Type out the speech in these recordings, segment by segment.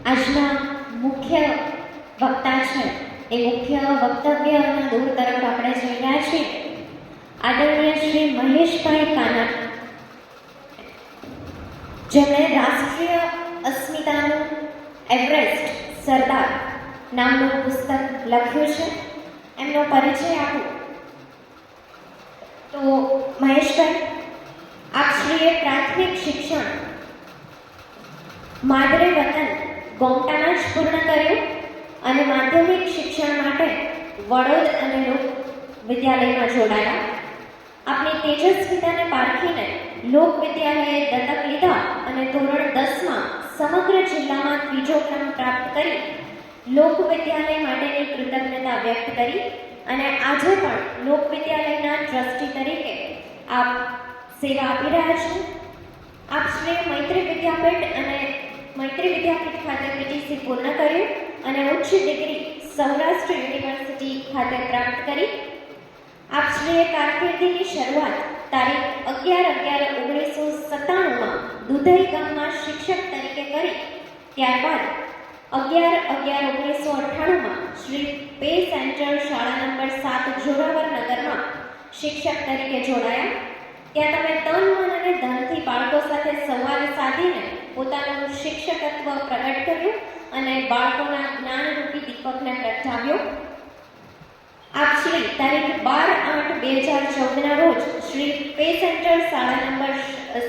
આજના મુખ્ય વક્તા છે એ મુખ્ય વક્તવ્યના દૂર તરફ આપણે જઈ રહ્યા છીએ. આદરણીય શ્રી મહેશભાઈ કાના, જેમણે રાષ્ટ્રીય અસ્મિતાનું એવરેસ્ટ સરદાર નામનું પુસ્તક લખ્યું છે. એમનો પરિચય આપું તો મહેશભાઈ, આપશ્રીએ પ્રાથમિક શિક્ષણ માદરે વતન ગોમટામાં જ પૂર્ણ કર્યું અને માધ્યમિક શિક્ષણ માટે વડોદ અને લોક વિદ્યાલયમાં જોડાયા. આપની તેજસ્વીતાને પારખીને લોક વિદ્યાલયે દત્તક લીધા અને ધોરણ 10માં સમગ્ર જિલ્લામાં ત્રીજો ક્રમ પ્રાપ્ત કરી લોક વિદ્યાલય માટેની કૃતજ્ઞતા વ્યક્ત કરી અને આજે પણ લોક વિદ્યાલયના ટ્રસ્ટી તરીકે આપ સેવા આપી રહ્યા છો. આપશ્રીએ મૈત્રી વિદ્યાપીઠ ખાતે પીટીસી પૂર્ણ કર્યું અને ઉચ્ચ ડિગ્રી સૌરાષ્ટ્ર યુનિવર્સિટી ખાતે પ્રાપ્ત કરી. આપશ્રીએ કારકિર્દીની શરૂઆત તારીખ 11/11/1997માં દુધઈ ગામમાં શિક્ષક તરીકે કરી. ત્યારબાદ 11/11/1998માં શ્રી પે સેન્ટર શાળા નંબર 7 જોરાવર નગરમાં શિક્ષક તરીકે જોડાયા. ત્યાં તમે તન, મન અને ધનથી બાળકો સાથે સંવાદ સાધીને પોતાનું શિક્ષકત્વ પ્રગટ કર્યું અને બાળકોના જ્ઞાનરૂપી દીપકને પ્રગટાવ્યો. આપશ્રી તારીખ 12/8/2014ના રોજ શ્રી પે સેન્ટર શાળા નંબર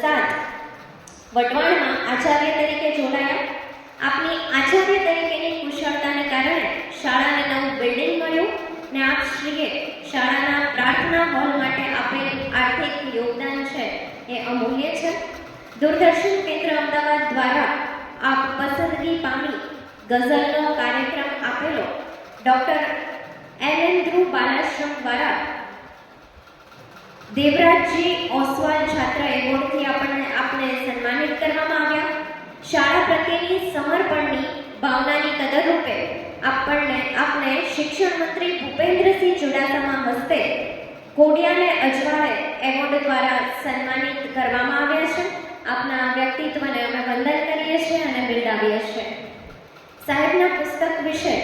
7 વટવાણમાં આચાર્ય તરીકે જોડાયા. આપની આચાર્ય તરીકેની કુશળતાને કારણે શાળાને નવું બિલ્ડિંગ મળ્યું ને આપશ્રીએ શાળાના પ્રાર્થના હોલ માટે આપેલ આર્થિક યોગદાન છે એ અમૂલ્ય છે. દૂરદર્શન કેન્દ્ર અમદાવાદ દ્વારા આપ પસંદગી પામી ગઝલનો કાર્યક્રમ આપેલો ડૉક્ટર એન ધ્રુવ બાલાશ્રમ દ્વારા દેવરાજજી ઓસવાલ છાત્ર એવોર્ડથી આપને સન્માનિત કરવામાં આવ્યા. શાળા પ્રત્યેની સમર્પણની ભાવનાની કદરરૂપે આપને શિક્ષણ મંત્રી ભૂપેન્દ્રસિંહ ચુડાસમા હસ્તે કોડિયાને અજવાળે એવોર્ડ દ્વારા સન્માનિત કરવામાં આવ્યા છે. આપના વ્યક્તિત્વને અમે વંદન કરીએ છીએ અને બિરદાવીએ છીએ. સાહેબના પુસ્તક વિશે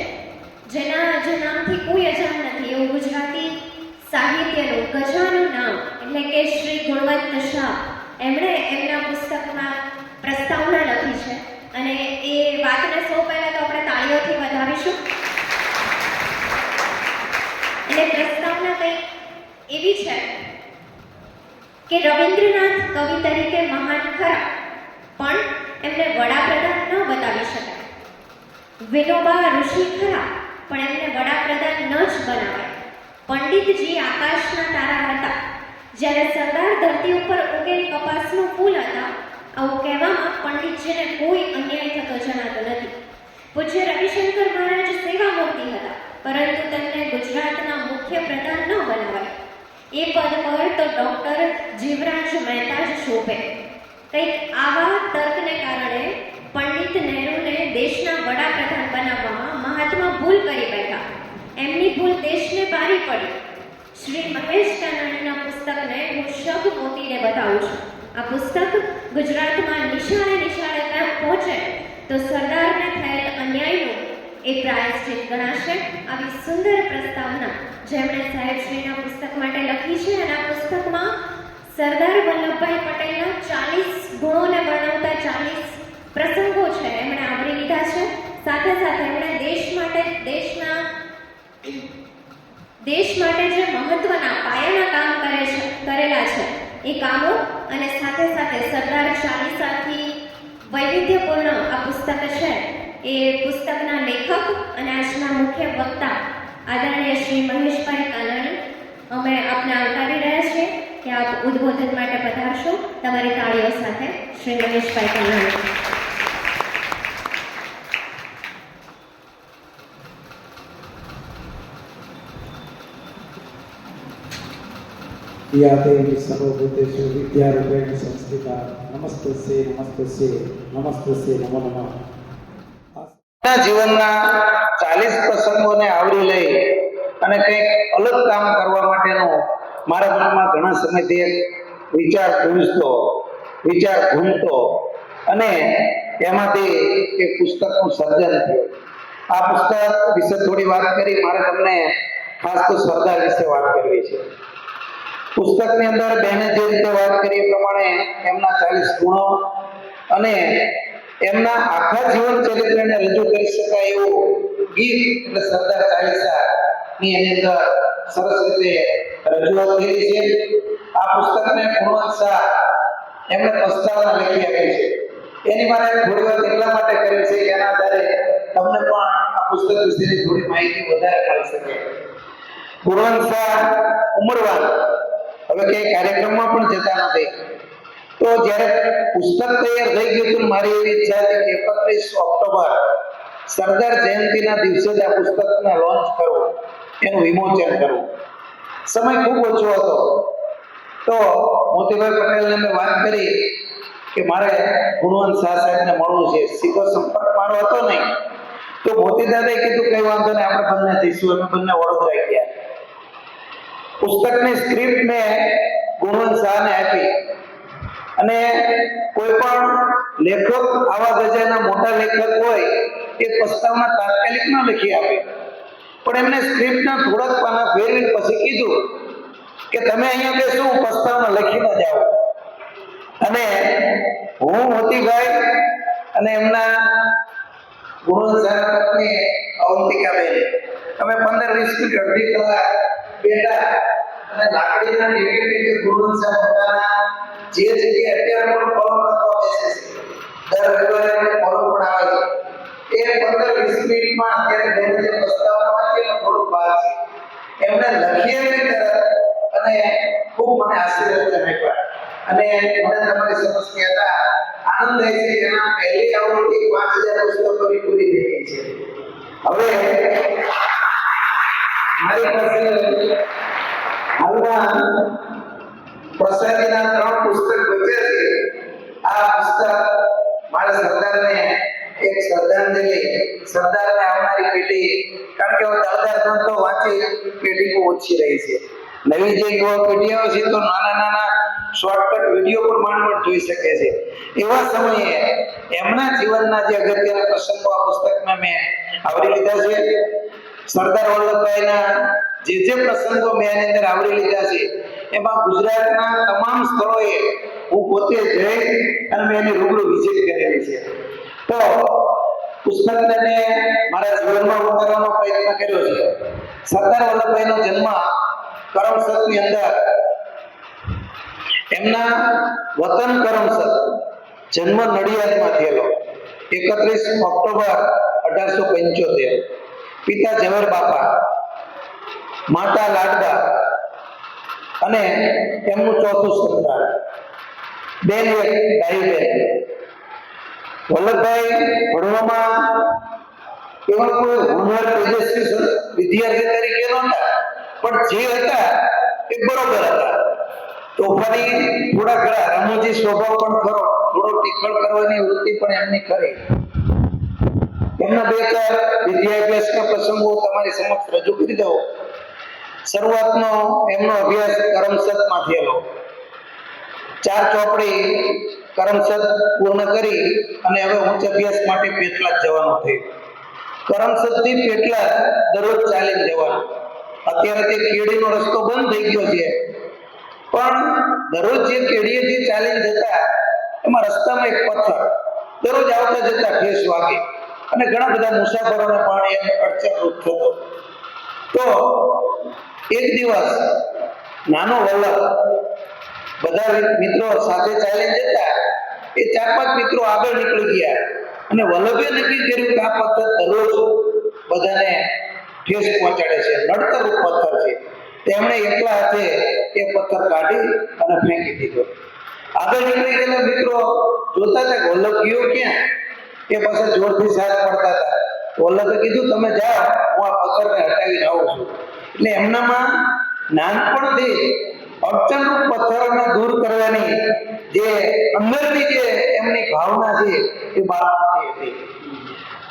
જેના નામથી કોઈ અજાણ નથી એવું ગુજરાતી સાહિત્યનું ગજાનું નામ એટલે કે શ્રી ગુણવંત શાહ, એમણે એમના પુસ્તકમાં પ્રસ્તાવના લખી છે અને એ વાતને સૌ પહેલાં તો આપણે તાળીઓથી વધાવીશું. એટલે પ્રસ્તાવના કંઈક એવી છે કે રવિન્દ્રનાથ કવિ તરીકે મહાન ખરા, પણ એમને વડાપ્રધાન ન બતાવી શકાય. વિનોબા ઋષિ ખરા, પણ એમને વડાપ્રધાન ન જ બનાવાય. પંડિતજી આકાશના તારા હતા, જ્યારે સરદાર ધરતી ઉપર ઉગેલ કપાસનું ફૂલ હતા. આવું કહેવામાં પંડિતજીને કોઈ અન્યાય થતો જણાતો નથી. પૂજ્ય રવિશંકર મહારાજ સેવા મૂર્તિ હતા, પરંતુ તેમને ગુજરાતના મુખ્ય પ્રધાન ન બનાવાય. એ પદ પર તો ડૉક્ટર જીવરાજ મહેતા જ શોભે. કંઈક આવા તર્કને કારણે પંડિત નહેરુને દેશના વડાપ્રધાન બનાવવામાં મહાત્મા ભૂલ કરી બેઠા. એમની ભૂલ દેશને ભારી પડી. શ્રી મહેશ કાનાણીના પુસ્તકને હું શબ મોતીને બતાવું છું. આ પુસ્તક ગુજરાતમાં નિશાળે પહોંચે તો સરદારને થયેલ અન્યાયનું એ પ્રાયશ્ચિત ગણાશે. આવી સુંદર પ્રસ્તાવના જેમણે સાહેબશ્રીના પુસ્તક માટે લખી છે અને આ પુસ્તકમાં સરદાર વલ્લભભાઈ પટેલના 40 ગુણોને વર્ણવતા 40 પ્રસંગો છે એમણે આવરી લીધા છે. સાથે સાથે એમણે દેશ માટે જે મહત્વના પાયાના કામ કરેલા છે એ કામો અને સાથે સાથે સરદાર ચાલીસાથી વૈવિધ્યપૂર્ણ આ પુસ્તક છે. એ પુસ્તકના લેખક અને આજના મુખ્ય વક્તા આદરણીય શ્રી મહેશભાઈ કાનાણી, અમે આપને આવકારી રહ્યા છીએ કે આપ ઉદ્બોધન માટે પધારશો. તમારી તાળીઓ સાથે શ્રી મહેશભાઈ કાનાણી. યાતે સર્વભૂતેષુ વિદ્યારૂપેણ સંસ્થિતા નમસ્તસ્યે નમસ્તસ્યે નમસ્તસ્યે નમો નમઃ. જીવનના 40 પ્રસંગોને આવરી લઈ અને કંઈક અલગ કામ કરવા માટેનો મારા મનમાં ઘણા સમયથી એક વિચાર ઘૂમતો અને એમાંથી એક પુસ્તકનું સર્જન થયું. આ પુસ્તક વિશે થોડી વાત કરી મારે તમને ખાસ તો સરદાર વિશે વાત કરવી છે. પુસ્તકની અંદર બેને જે રીતે વાત કરી એ પ્રમાણે એમના 40 ગુણો અને એમના આખા જીવન ચરિત્રને રજૂ કરી શકાય એવું ગીત એટલે સરદાર ચાલીસા ની એની અંદર સરસ રીતે રજૂઆત થઈ છે. આ પુસ્તકને ગુણવંત શાહ એમણે પ્રસ્તાવના લખી આપી છે. એની મારે થોડી વાત એટલા માટે કરી છે કે એના આધારે તમને પણ આ પુસ્તક વિશેની થોડી માહિતી વધારે મળી શકે. ગુણવંત શાહ ઉમરવાન હવે કઈ કાર્યક્રમમાં પણ જતા નથી. તો જ્યારે પુસ્તક તૈયાર થઈ ગયું હતું મારી એવી ઈચ્છા હતી કે 31 ઓક્ટોબર સરદાર જયંતિના દિવસે જ આ પુસ્તકને લોન્ચ કરવું, એનું વિમોચન કરવું. સમય ખૂબ ઓછો હતો. તો મોતીભાઈ પટેલને મેં વાત કરી કે મારે ગુણવંત શાહ સાહેબને મળવું છે. સીધો સંપર્ક મારો હતો નહીં. તો મોતી દાદાએ કીધું કઈ વાંધો નહીં, આપણે બંને જઈશું. અમે બંને વડોદરા ગયા. પુસ્તકની સ્ક્રિપ્ટ મેં ગુણવંત શાહને આપી અને કોઈ પણ લેખક આવા ગજાના મોટા લેખક હોય એ પ્રસ્તાવના તાત્કાલિક ન લખી આપે, પણ એમને સ્ક્રિપ્ટના થોડાક પાના ફેરવીને પછી કીધું કે તમે અહીંયા બેસો, હું પ્રસ્તાવના લખીને જાઓ. અને હું મોતીભાઈ અને એમના ગુણવંત શાહના પત્ની અવંતિકાબેન અમે 15-20 મિનિટ અડધી કલાક બેઠા અને લાકડીના ટેકે ગુણવંત શાહ પોતાના જે જગ્યાએ અત્યારે પણ કોલમ લખવા બેસે છે, દર રવિવારે એમને કોલમ પણ આવે છે, એ 15-20 મિનિટમાં અત્યારે બેને જે પ્રસ્તાવના વાંચી એનો થોડુંક બહાર છે એમને લખી આપી તરત અને ખૂબ મને આશીર્વાદ આપ્યા. અને મને તમારી સમક્ષ કહેતા આનંદ થાય છે કે એના પહેલી આવૃત્તિ 5000 પુસ્તકોની પૂરી થઈ ગઈ છે. હવે મારી પાસે હાલમાં પ્રસાદીના 3 પુસ્તક બચ્યા છે. આ પુસ્તક મારા સરદારને એક શ્રદ્ધાંજલિ, સરદારને આવનારી પેઢી, કારણ કે દાદાર ગ્રંથો વાંચી પેઢી બહુ ઓછી રહી છે. નવી જે યુવા પેઢી આવે છે તો નાના નાના શોર્ટકટ વિડીયો પણ માંડ જોઈ શકે છે. એવા સમયે એમના જીવનના જે અગત્યના પ્રસંગો આ પુસ્તકમાં મેં આવરી લીધા છે. સરદાર વલ્લભભાઈના જે પ્રસંગો મેં એની અંદર આવરી લીધા છે એમાં ગુજરાતના તમામ સ્થળોએ હું પોતે જઈ અને મેં એની રૂબરૂ વિઝિટ કરેલી છે. તો પુસ્તકને મેં મારા જીવનમાં ઉતારવાનો પ્રયત્ન કર્યો છે. સરદાર વલ્લભભાઈનો જન્મ કરમસદની અંદર એમના વતન કરમસદ, જન્મ નડિયાદમાં થયેલો 31 ઓક્ટોબર 1875. પિતા ઝવેર બાપા, માતા લાડબા અને એમનું ચોથું સંતાન, બેન એક ડાહીબેન. વલ્લભભાઈ ભણવામાં એવા કોઈ હોનહાર તેજસ્વી વિદ્યાર્થી તરીકે નહોતા, પણ જે હતા એ બરોબર હતા. તોફાની, થોડા ઘણા રમૂજી સ્વભાવ પણ ખરો, થોડો ટીખળ કરવાની વૃત્તિ પણ એમની ખરી. એમના 2-4 વિદ્યાભ્યાસના પ્રસંગો તમારી સમક્ષ રજૂ કરી દઉં. શરૂઆતનો એમનો અભ્યાસ કરમસદમાં થયેલો. 4 ચોપડી કરમસદ પૂર્ણ કરી અને હવે ઉચ્ચ અભ્યાસ માટે પેટલાદ જવાનું થયું. કરમસદથી પેટલાદ દરરોજ ચાલીને જવાનું. અત્યારે તે કેડીનો રસ્તો બંધ થઈ ગયો છે, પણ દરરોજ જે કેડીએથી ચાલીને જતા એમાં રસ્તામાં એક પથ્થર દરરોજ આવતા જતા ઠેસ વાગે અને ઘણા બધા મુસાફરોને પાણી અડચણરૂપ થતો. તો એક દિવસ નાનો વલ્લભ બધા મિત્રો સાથે ચાલીને જતા, એ 4-5 મિત્રો આગળ નીકળી ગયા અને વલ્લભે નક્કી કર્યું કે આ પથ્થર દરરોજ બધાને ઠેસ પહોંચાડે છે, નડતરરૂપ પથ્થર છે. તેમણે એકલા હાથે એ પથ્થર કાઢી અને ફેંકી દીધો. આગળ નીકળી ગયેલા મિત્રો જોતા હતા વલ્લભ ગયો ક્યાં, એ પાછા જોરથી સાથ પડતા હતા. વલ્લભે કીધું તમે જાઓ, હું આ પથ્થરને હટાવીને આવું છું. એટલે એમનામાં નાનપણથી અડચણરૂપ પથ્થરોને દૂર કરવાની જે અંદરની જે એમની ભાવના છે એ બાળપણથી હતી.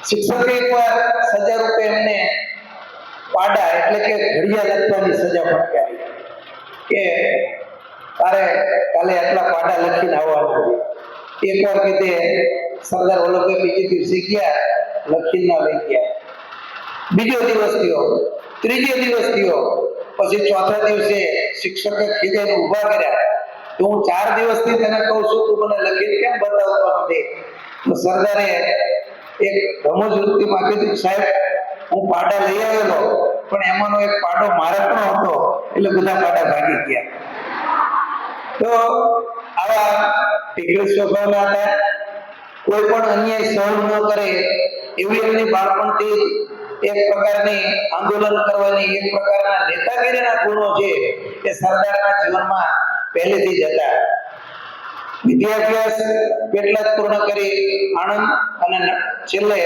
શિક્ષકે એકવાર સજા રૂપે એમને પાડા એટલે કે ઘડિયા લખવાની સજા ફટકારી કે તારે કાલે આટલા પાડા લખીને આવવાના છે. એકવાર કીધે સરદાર વલ્લભભાઈ બીજે દિવસે ગયા, લખીને લઈ ગયા. બીજો દિવસ થયો, ત્રીજો દિવસ થયો, પછી ચોથા દિવસે શિક્ષકે ખીજાઈને ઊભા કર્યા. તો હું 4 દિવસથી તને કહું છું, તું મને લખીને કેમ બતાવતો નથી? તો સરદારે એક રમૂજ વૃત્તિમાં કીધું, સાહેબ હું પાડા લઈ આવેલો, પણ એમાંનો એક પાડો મારે પણ હતો, એટલે બધા પાડા ભાગી ગયા. તો આવા ટીકડી સ્વભાવના હતા. કોઈ પણ અન્યાય સહન ન કરે એવી એમની બાળપણથી એક પ્રકારની આંદોલન કરવાની, એક પ્રકારના નેતાગીરીના ગુણો છે એ સરદારના જીવનમાં પહેલેથી જ હતા. વિદ્યાભ્યાસ પેટલાદ પૂર્ણ કરી આણંદ અને છેલ્લે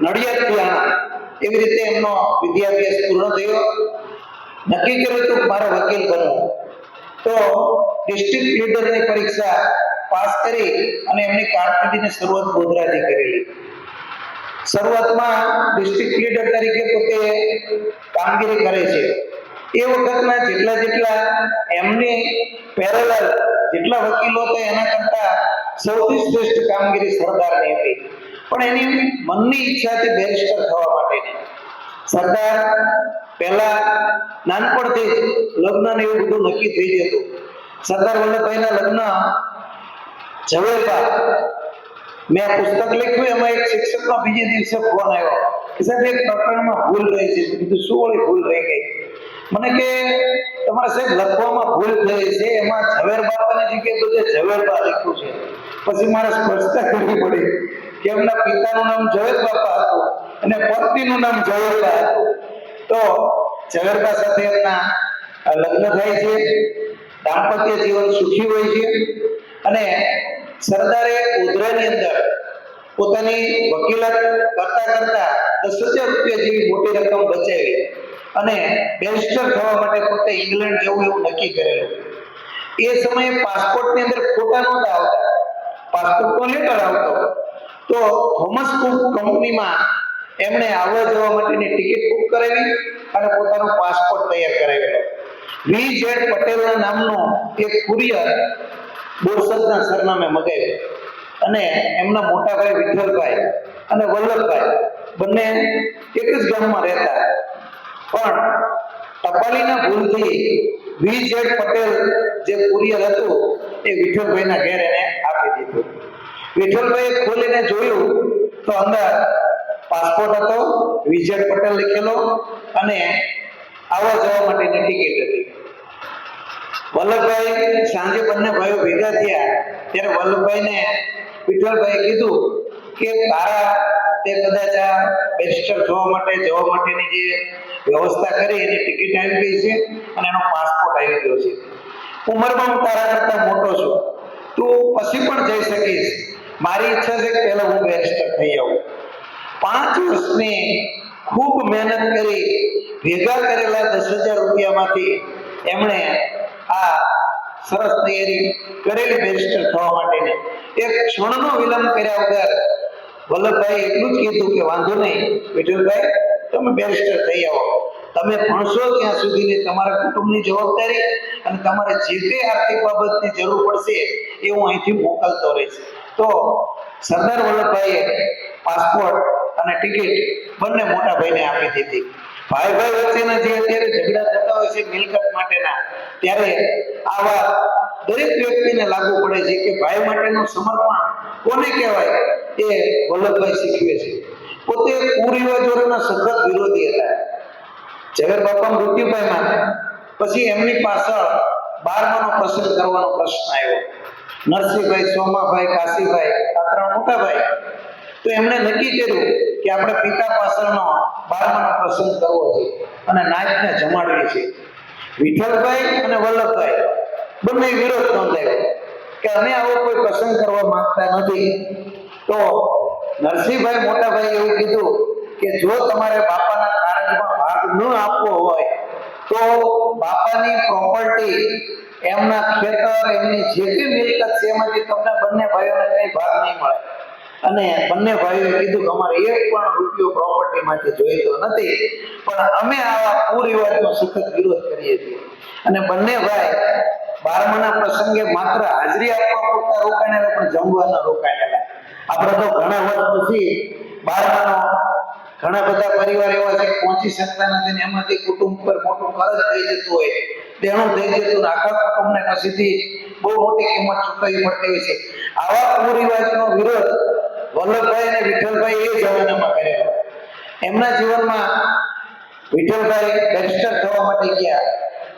નડિયાદથી આણંદ એવી રીતે એમનો વિદ્યાભ્યાસ પૂર્ણ થયો. નક્કી કર્યું હતું મારો વકીલ બનવું. તો ડિસ્ટ્રિક્ટ લીડરની પરીક્ષા પાસ કરી અને એમની કારકિર્દીની શરૂઆત ગોધરાથી કરેલી. શરૂઆતમાં ડિસ્ટ્રિક્ટ લીડર તરીકે પોતે કામગીરી કરે છે. એ વખતના જેટલા એમની પેરેલલ જેટલા વકીલો હતા એના કરતા સૌથી શ્રેષ્ઠ કામગીરી સરદારની હતી. પણ એની મનની ઈચ્છા હતી બેરિસ્ટર થવા માટેની. સરદાર પહેલા નાનપણથી જ લગ્ન ને એવું બધું નક્કી થઈ જતું. સરદાર વલ્લભભાઈના લગ્ન ઝવેરબા, મેં પુસ્તક લખ્યું, એમાં એક શિક્ષકનો બીજે દિવસે ફોન આવ્યો કે સાહેબ એક પ્રકરણમાં ભૂલ રહી છે. કીધું શું વળી ભૂલ રહી ગઈ? મને કે તમારે સાહેબ લખવામાં ભૂલ થઈ છે, એમાં ઝવેરબાની જગ્યાએ બધે ઝવેરબા લખ્યું છે. પછી મારે સ્પષ્ટતા કરવી પડી કે એમના પિતાનું નામ ઝવેરબાપા હતું અને પત્નીનું નામ ઝવેરબા હતું. તો ઝવેરબા સાથે એમના લગ્ન થાય છે. દાંપત્ય જીવન સુખી હોય છે. અને સરદારે ગોધરાની અંદર પોતાની વકીલાત કરતા 10,000 રૂપિયા જેવી મોટી રકમ બચાવી અને બેરિસ્ટર થવા માટે પોતે ઇંગ્લેન્ડ જવું એવું નક્કી કરેલું. એ સમયે પાસપોર્ટની અંદર ખોટા નહોતા આવતા, પાસપોર્ટનો લેટર આવતો. તો થોમસ કુક કંપનીમાં એમણે આવવા જવા માટેની ટિકિટ બુક કરાવી અને પોતાનો પાસપોર્ટ તૈયાર કરાવેલો. V.Z. પટેલના નામનો એક કુરિયર બોરસદના સરનામે મગાવ્યો અને એમના મોટા ભાઈ વિઠ્ઠલભાઈ અને વલ્લભભાઈ બંને એક જ ગામમાં રહેતા. પણ ટપાલીના ભૂલથી V.Z. પટેલ જે કુરિયર હતું એ વિઠ્ઠલભાઈના ઘેર એને આપી દીધું. વિઠ્ઠલભાઈએ ખોલીને જોયું તો અંદર પાસપોર્ટ હતો, V.Z. પટેલ લખેલો અને આવવા જવા માટેની ટિકિટ હતી. વલ્લભભાઈ સાંજે બંને ભાઈઓ ભેગા થયા ત્યારે વલ્લભભાઈને વિઠ્ઠલભાઈએ કીધું કે તારા તે કદાચ આ બેરિસ્ટર થવા માટે જવા માટેની જે વ્યવસ્થા કરી એની ટિકિટ આવી ગઈ છે અને એનો પાસપોર્ટ આવી ગયો છે. ઉંમરમાં હું તારા કરતા મોટો છું, તું પછી પણ જઈ શકીશ. મારી ઈચ્છા છે કે પહેલા હું બેરિસ્ટર થઈ આવું. 5 વર્ષની ખૂબ મહેનત કરી ભેગા કરેલા 10,000 રૂપિયામાંથી એમણે આ સરસ તૈયારી કરેલી બેરિસ્ટર થવા માટેની. એક ક્ષણનો વિલંબ કર્યા વગર વલ્લભભાઈ એટલું જ કીધું કે વાંધો નહીં વિઠ્ઠલભાઈ, તમે બેરિસ્ટર થઈ આવો. તમે ભણશો ત્યાં સુધીની તમારા કુટુંબની જવાબદારી અને તમારે જે કંઈ આર્થિક બાબતની જરૂર પડશે એ હું અહીંથી મોકલતો રહીશ. તો સરદાર વલ્લભભાઈએ પાસપોર્ટ અને ટિકિટ બંને મોટા ભાઈને આપી દીધી. ભાઈ વચ્ચેના જે અત્યારે ઝઘડા થતા હોય છે મિલકત માટેના, ત્યારે આવા દરેક વ્યક્તિને લાગુ પડે છે કે ભાઈ માટેનું સમર્પણ કોને કહેવાય એ વલ્લભભાઈ શીખવે છે. પોતે કુરિવાજોના સખત વિરોધી હતા. ઝવેરબાપા મૃત્યુ પામ્યા પછી એમની પાછળ 12માનો પ્રસંગ કરવાનો પ્રશ્ન આવ્યો. નરસિંહભાઈ, સોમાભાઈ, કાશીભાઈ આ 3 મોટા ભાઈ. તો એમણે નક્કી કર્યું કે આપણે પિતા પાછળનો 12માનો પ્રસંગ કરવો છે અને નાયકને જમાડવી છે. વિઠ્ઠલભાઈ અને વલ્લભભાઈ બંને વિરોધ નોંધાવ્યો કે અમે આવો કોઈ પ્રસંગ કરવા માંગતા નથી. તો નરસિંહભાઈ મોટાભાઈ એવું કીધું કે જો તમારે બાપાના કારજમાં ભાગ ન આપવો હોય તો બાપાની પ્રોપર્ટી, એમના ખેતર, એમની જે કંઈ મિલકત છે એમાંથી તમને બંને ભાઈઓને કંઈ ભાગ નહીં મળે. અને બંને ભાઈઓએ કીધું કે અમારે 1 પણ રૂપિયો પ્રોપર્ટીમાંથી જોઈતો નથી, પણ અમે આવા કુરિવાજનો સખત વિરોધ કરીએ છીએ. અને બંને ભાઈ 12માના પ્રસંગે માત્ર હાજરી આપવા પૂરતા રોકાણેલા, પણ જમવાના રોકાણેલા. આપણે તો ઘણા વર્ષ પછી 12માનો ઘણા બધા પરિવાર એવા છે કે પહોંચી શકતા નથી ને એમાંથી કુટુંબ પર મોટું કરજ થઈ જતું હોય, દેણું થઈ જતું ને આખા કુટુંબને પછીથી બહુ મોટી કિંમત ચૂકવવી પડતી હોય છે. આવા કુરિવાજનો વિરોધ વલ્લભભાઈ અને વિઠ્ઠલભાઈ એ જમાનામાં કરેલો. એમના જીવનમાં વિઠ્ઠલભાઈ બેરિસ્ટર થવા માટે ગયા.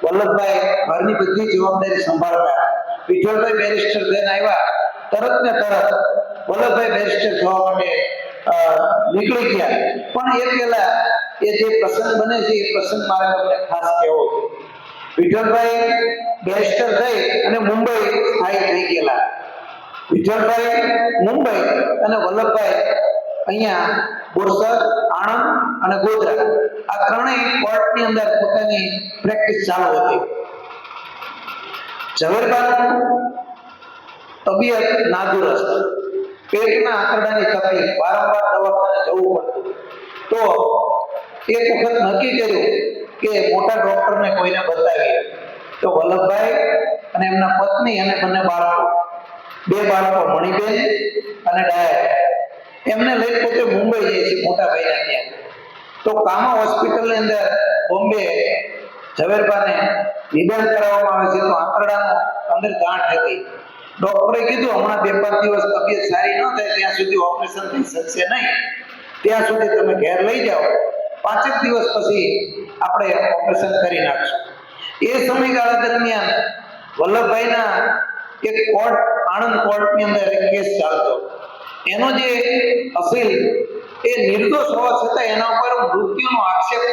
વલ્લભભાઈ ઘરની બધી જવાબદારી સંભાળતા. વિઠ્ઠલભાઈ બેરિસ્ટર થઈને આવ્યા, તરત ને તરત વલ્લભભાઈ બેરિસ્ટર થવા માટે નીકળી ગયા. પણ એ પહેલા એ જે પ્રસંગ બને છે એ પ્રસંગ મારે તમને ખાસ કહેવો છે. વિઠ્ઠલભાઈ બેરિસ્ટર થઈ અને મુંબઈ સ્થાયી થઈ ગયેલા. વિઠ્ઠલભાઈ મુંબઈ અને વલ્લભભાઈ અહીંયા બોરસદ, આણંદ અને ગોધરા આ ત્રણેય કોર્ટની અંદર પોતાની પ્રેક્ટિસ ચાલુ હતી. ઝવેરબાનું તબિયત નાદુરસ્ત, પેટના આંતરડાની તકલીફ, વારંવાર દવાખાને જવું પડતું. તો એક વખત નક્કી કર્યું કે મોટા ડોક્ટરને કોઈને બતાવીએ. તો વલ્લભભાઈ અને એમના પત્ની અને બંને બાળકો, 2 બાળકો મણિબેન અને ડાયા, એમને લઈ પોતે મુંબઈ જાય છે મોટા ભાઈના ત્યાં. તો કામા હોસ્પિટલની અંદર બોમ્બે ઝવેરબાને નિદાન કરાવવામાં આવે છે. તો આંતરડાનો અંદર ગાંઠ હતી. ડોક્ટરે કીધું હમણાં 2-5 દિવસ તબિયત સારી ન થાય ત્યાં સુધી ઓપરેશન થઈ શકશે નહીં, ત્યાં સુધી તમે ઘેર લઈ જાઓ, 5 દિવસ પછી આપણે ઓપરેશન કરી નાખશું. એ સમયગાળા દરમિયાન વલ્લભભાઈના એક કોર્ટ, આણંદ કોર્ટની અંદર એક કેસ ચાલતો. એનો જે અસીલ એ નિર્દોષ હોવા છતાં એના ઉપર મૃત્યુનો આક્ષેપ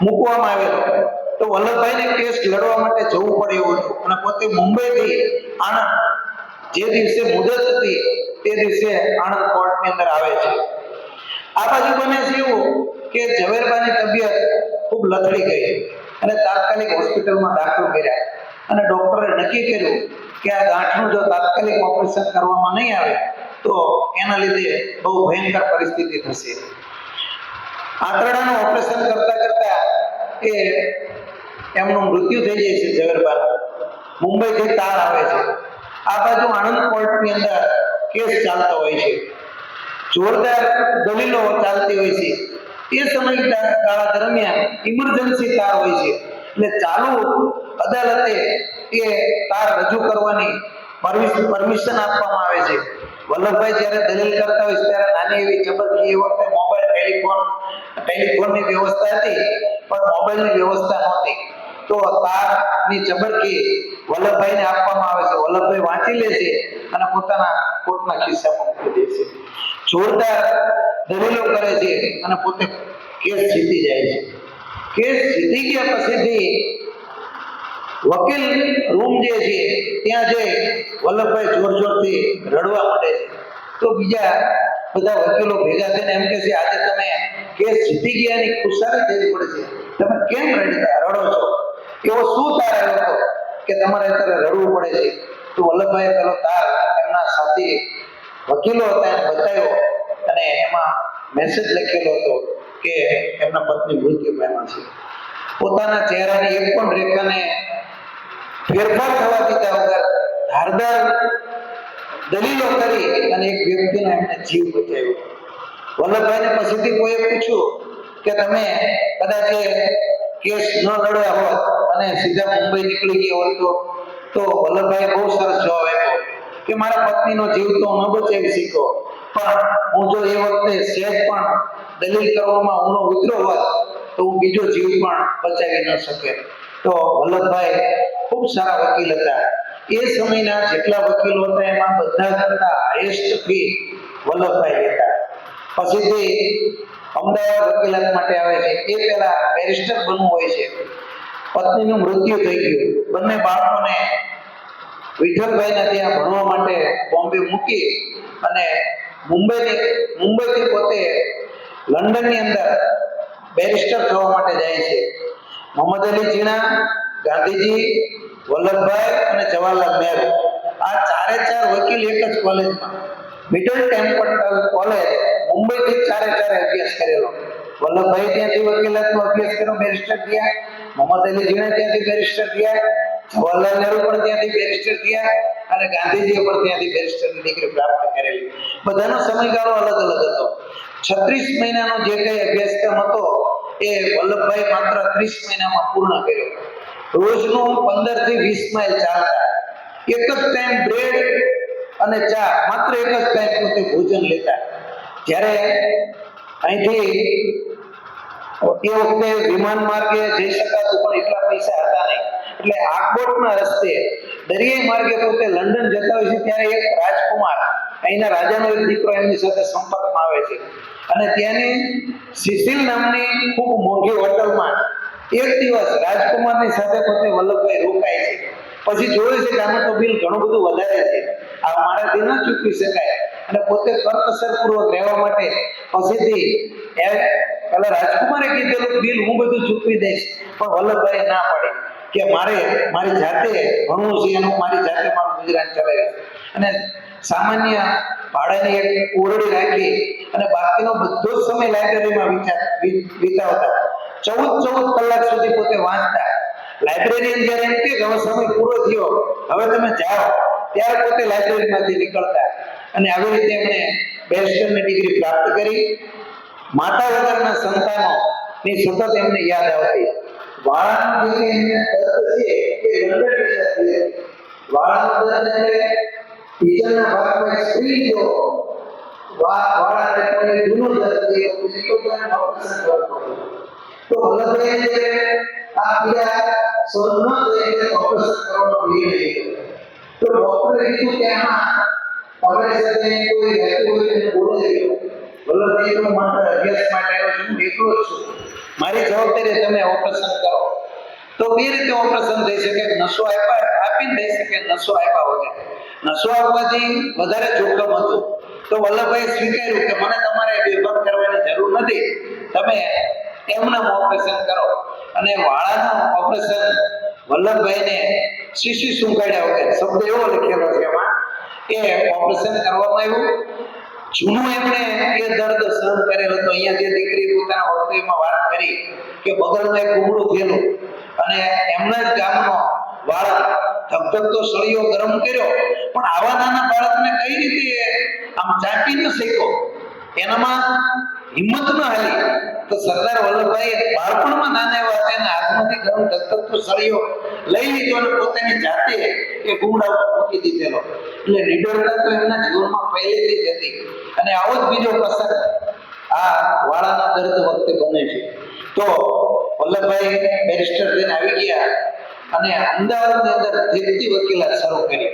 મૂકવામાં આવેલો. તો વલ્લભભાઈને કેસ લડવા માટે જવું પડે એવું હતું અને પોતે મુંબઈથી આણંદ જે દિવસે મુદત હતી તે દિવસે આણંદ કોર્ટની અંદર આવે છે. આ બાજુ બને છે એવું કે ઝવેરબાની તબિયત ખૂબ લથડી ગઈ અને તાત્કાલિક હોસ્પિટલમાં દાખલ કર્યા અને ડોક્ટરે નક્કી કર્યું કે આ ગાંઠનું જો તાત્કાલિક ઓપરેશન કરવામાં નહીં આવે તો એના લીધે બહુ ભયંકર પરિસ્થિતિ થશે. આંતરડાનું ઓપરેશન કરતા કરતા એ એમનું મૃત્યુ થઈ જાય છે. ઝવેરબાનું મુંબઈથી તાર આવે છે. આ બાજુ આણંદ કોર્ટની અંદર કેસ ચાલતો હોય છે, જોરદાર દલીલો ચાલતી હોય છે. એ સમયગાળા દરમિયાન ઇમરજન્સી તાર હોય છે એટલે ચાલુ અદાલતે એ તાર રજૂ કરવાની પરમિશન આપવામાં આવે છે. વલ્લભભાઈ જ્યારે દલીલ કરતા હોય ત્યારે નાની એવી ચબરકી, એ વખતે મોબાઈલ ટેલિફોનની વ્યવસ્થા હતી પણ મોબાઈલની વ્યવસ્થા નહોતી. તો તારની ચબરકી વલ્લભભાઈને આપવામાં આવે છે. વલ્લભભાઈ વાંચી લે છે અને પોતાના કોટના ખિસ્સામાં મૂકી દે છે. જોરદાર દલીલો કરે છે અને પોતે કેસ જીતી જાય છે. કેસ જીતી ગયા પછીથી વકીલ રૂમ જે છે ત્યાં જઈ વલ્લભભાઈ જોરથી રડવા માંડે છે. તો બીજા બધા વકીલો ભેગા થઈને એમ કહે છે, આજે તમે કેસ જીતી ગયાની ખુશાલી થઈ પડે છે, તમે કેમ રડો છો? એવો શું તાર આવ્યો હતો કે તમારે અત્યારે રડવું પડે છે? તો વલ્લભભાઈએ પેલો તાર એમના સાથી વકીલો હતા એને બતાવ્યો અને એમાં મેસેજ લખેલો હતો કે એમના પત્ની મૃત્યુ પામ્યા છે. પોતાના ચહેરાની એક પણ રેખાને ફેરફાર થવા દીધા વગર ધારદાર દલીલો કરી અને એક વ્યક્તિનો એમને જીવ બચાવ્યો. વલ્લભભાઈને પછીથી કોઈએ પૂછ્યું કે તમે કદાચ કેસ ન લડ્યા હોત અને સીધા મુંબઈ નીકળી ગયા હોત તો વલ્લભભાઈએ બહુ સરસ જવાબ આપ્યો કે મારા પત્નીનો જીવ તો ન બચાવી શક્યો, પણ હું જો એ વખતે સહેજ પણ દલીલ કરવામાં ઊંડો ઉતર્યો હોત તો હું બીજો જીવ પણ બચાવી ન શકે. તો વલ્લભભાઈ ખૂબ સારા વકીલ હતા. એ સમયના જેટલા વકીલો હતા એમાં બધા કરતા હાઈએસ્ટ ફી વલ્લભભાઈ હતા. પછીથી અમદાવાદ વકીલાત માટે આવે છે. એ પહેલા બેરિસ્ટર બનવું હોય છે. પત્નીનું મૃત્યુ થઈ ગયું. બંને બાળકોને વિઠ્ઠલભાઈને ત્યાં ભણવા માટે બોમ્બે મૂકી અને મુંબઈથી પોતે લંડનની અંદર બેરિસ્ટર થવા માટે જાય છે. મોહમ્મદ અલી જીણા, ગાંધીજી, વલ્લભભાઈ અને જવાહરલાલ નહેરુ આ ચારે ચાર વકીલ એક જ કોલેજમાં, મિડલ ટેમ્પલ કોલેજ મુંબઈથી ચારે ચારે અભ્યાસ કરેલો. વલ્લભભાઈ ત્યાંથી વકીલાતનો અભ્યાસ કર્યો, બેરિસ્ટર થયા. મોહમ્મદ અલી જીણા ત્યાંથી બેરિસ્ટર થયા. જવાહરલાલ નહેરુ પણ ત્યાંથી બેરિસ્ટર થયા અને ગાંધીજીએ પણ ત્યાંથી બેરિસ્ટરની ડિગ્રી પ્રાપ્ત કરેલી. બધાનો સમયગાળો અલગ અલગ હતો. 36 મહિનાનો જે કઈ અભ્યાસક્રમ હતો એ વલ્લભભાઈ માત્ર 30 મહિનામાં પૂર્ણ કર્યો. રોજનું 15 થી 20 માઇલ ચાલતા, એક જ ટાઈમ બ્રેડ અને ચા, માત્ર એક જ ટાઈમ પોતે ભોજન લેતા. જ્યારે અહીંથી એ વખતે વિમાન માર્ગે જઈ શકાતું પણ એટલા પૈસા હતા નહીં, એટલે આગબોટના રસ્તે દરિયાઈ માર્ગે પોતે લંડન જતા હોય છે. ત્યારે એક રાજકુમાર, અહીંના રાજાનો એક દીકરો એમની સાથે સંપર્કમાં આવે છે અને ત્યાંની સિસિલ નામની ખૂબ મોંઘી હોટલમાં એક દિવસ રાજકુમારની સાથે પોતે વલ્લભભાઈ રોકાય છે. પછી જોયું છે કે આમાં તો બિલ ઘણું બધું વધારે છે, આ મારાથી ન ચૂકવી શકાય, અને પોતે કરકસર પૂર્વક રહેવા માટે પછીથી પેલા રાજકુમારે કીધેલું બિલ હું બધું ચૂકવી દઈશ, પણ વલ્લભભાઈ ના પાડી કે મારે મારી જાતે ભણવું છે, એનું મારી જાતે મારું ગુજરાન ચલાવીશ. અને સામાન્ય ભાડાની એક ઓરડી રાખી અને બાકીનો બધો જ સમય લાઇબ્રેરીમાં વિતાવતા. 14 કલાક સુધી પોતે વાંચતા. લાઇબ્રેરિયન જ્યારે એમ કે હવે સમય પૂરો થયો, હવે તમે જાઓ, ત્યારે પોતે લાઇબ્રેરીમાંથી નીકળતા. અને આવી રીતે એમણે બેરિસ્ટરની ડિગ્રી પ્રાપ્ત કરી. માતા વગરના સંતાનોની સતત એમને યાદ આવતી. વાળાનો જે એમને દર્દ છે એ લંડન વાળાનો દર્દ એટલે ટીચરના ભાગમાં સ્ત્રી જો વાળાને કોઈ જૂનું દર્દ છે તો નિકોટાને ઓપરેશન કરવું. તો વલ્લભભાઈ આ પીડા સહન ન થઈ એટલે ઓપરેશન કરવાનો નિર્ણય લીધો. તો ડોક્ટરે કીધું કે આમાં તમારી સાથે કોઈ રહેતું હોય એને બોલાવી લો. વલ્લભભાઈ તો માત્ર અભ્યાસ માટે આવ્યો છું, હું એકલો જ છું, મારી જવાબદારી તમે ઓપરેશન કરો. તો બે રીતે ઓપરેશન થઈ શકે, નસો આપીને થઈ શકે, નસો આપ્યા વગર. નસો આપવાથી વધારે જોખમ હતું, તો વલ્લભભાઈ સ્વીકાર્યું કે મને તમારે બેભાન કરવાની જરૂર નથી, તમે એમના ઓપરેશન કરો. અને વાળાનું ઓપરેશન વલ્લભભાઈને શીશી સુંઘાડ્યા વગર, શબ્દ એવો લખેલો છે એમાં, એ ઓપરેશન કરવામાં આવ્યું. જૂનું એમણે એ દર્દ સહન કરેલો હતો. અહીંયા જે દીકરી પોતાના વક્તવ્યમાં વાત કરી કે બગલમાં એક કુમળું થયેલું અને એમના જ ગામનો બાળક ધગધગતો સળિયો ગરમ કર્યો, પણ આવા નાના બાળકને કઈ રીતે આમ ચાપી ન શક્યો, એનામાં હિંમત ન હાલી. તો સરદાર વલ્લભભાઈ બાળપણમાં નાના એવા હતા, એના હાથમાંથી ગરમ ધગધગતો સળિયો લઈ લીધો અને પોતાની જાતે એ ગુમડા ઉપર મૂકી દીધેલો. એટલે નિડરતા તો એમના જીવનમાં પહેલેથી જ હતી. અને આવો જ બીજો પ્રસંગ આ વાળાના દર્દ વખતે બને છે. તો વલ્લભભાઈ બેરિસ્ટર થઈને આવી ગયા અને અમદાવાદની અંદર દેખતી વકીલાત શરૂ કરી.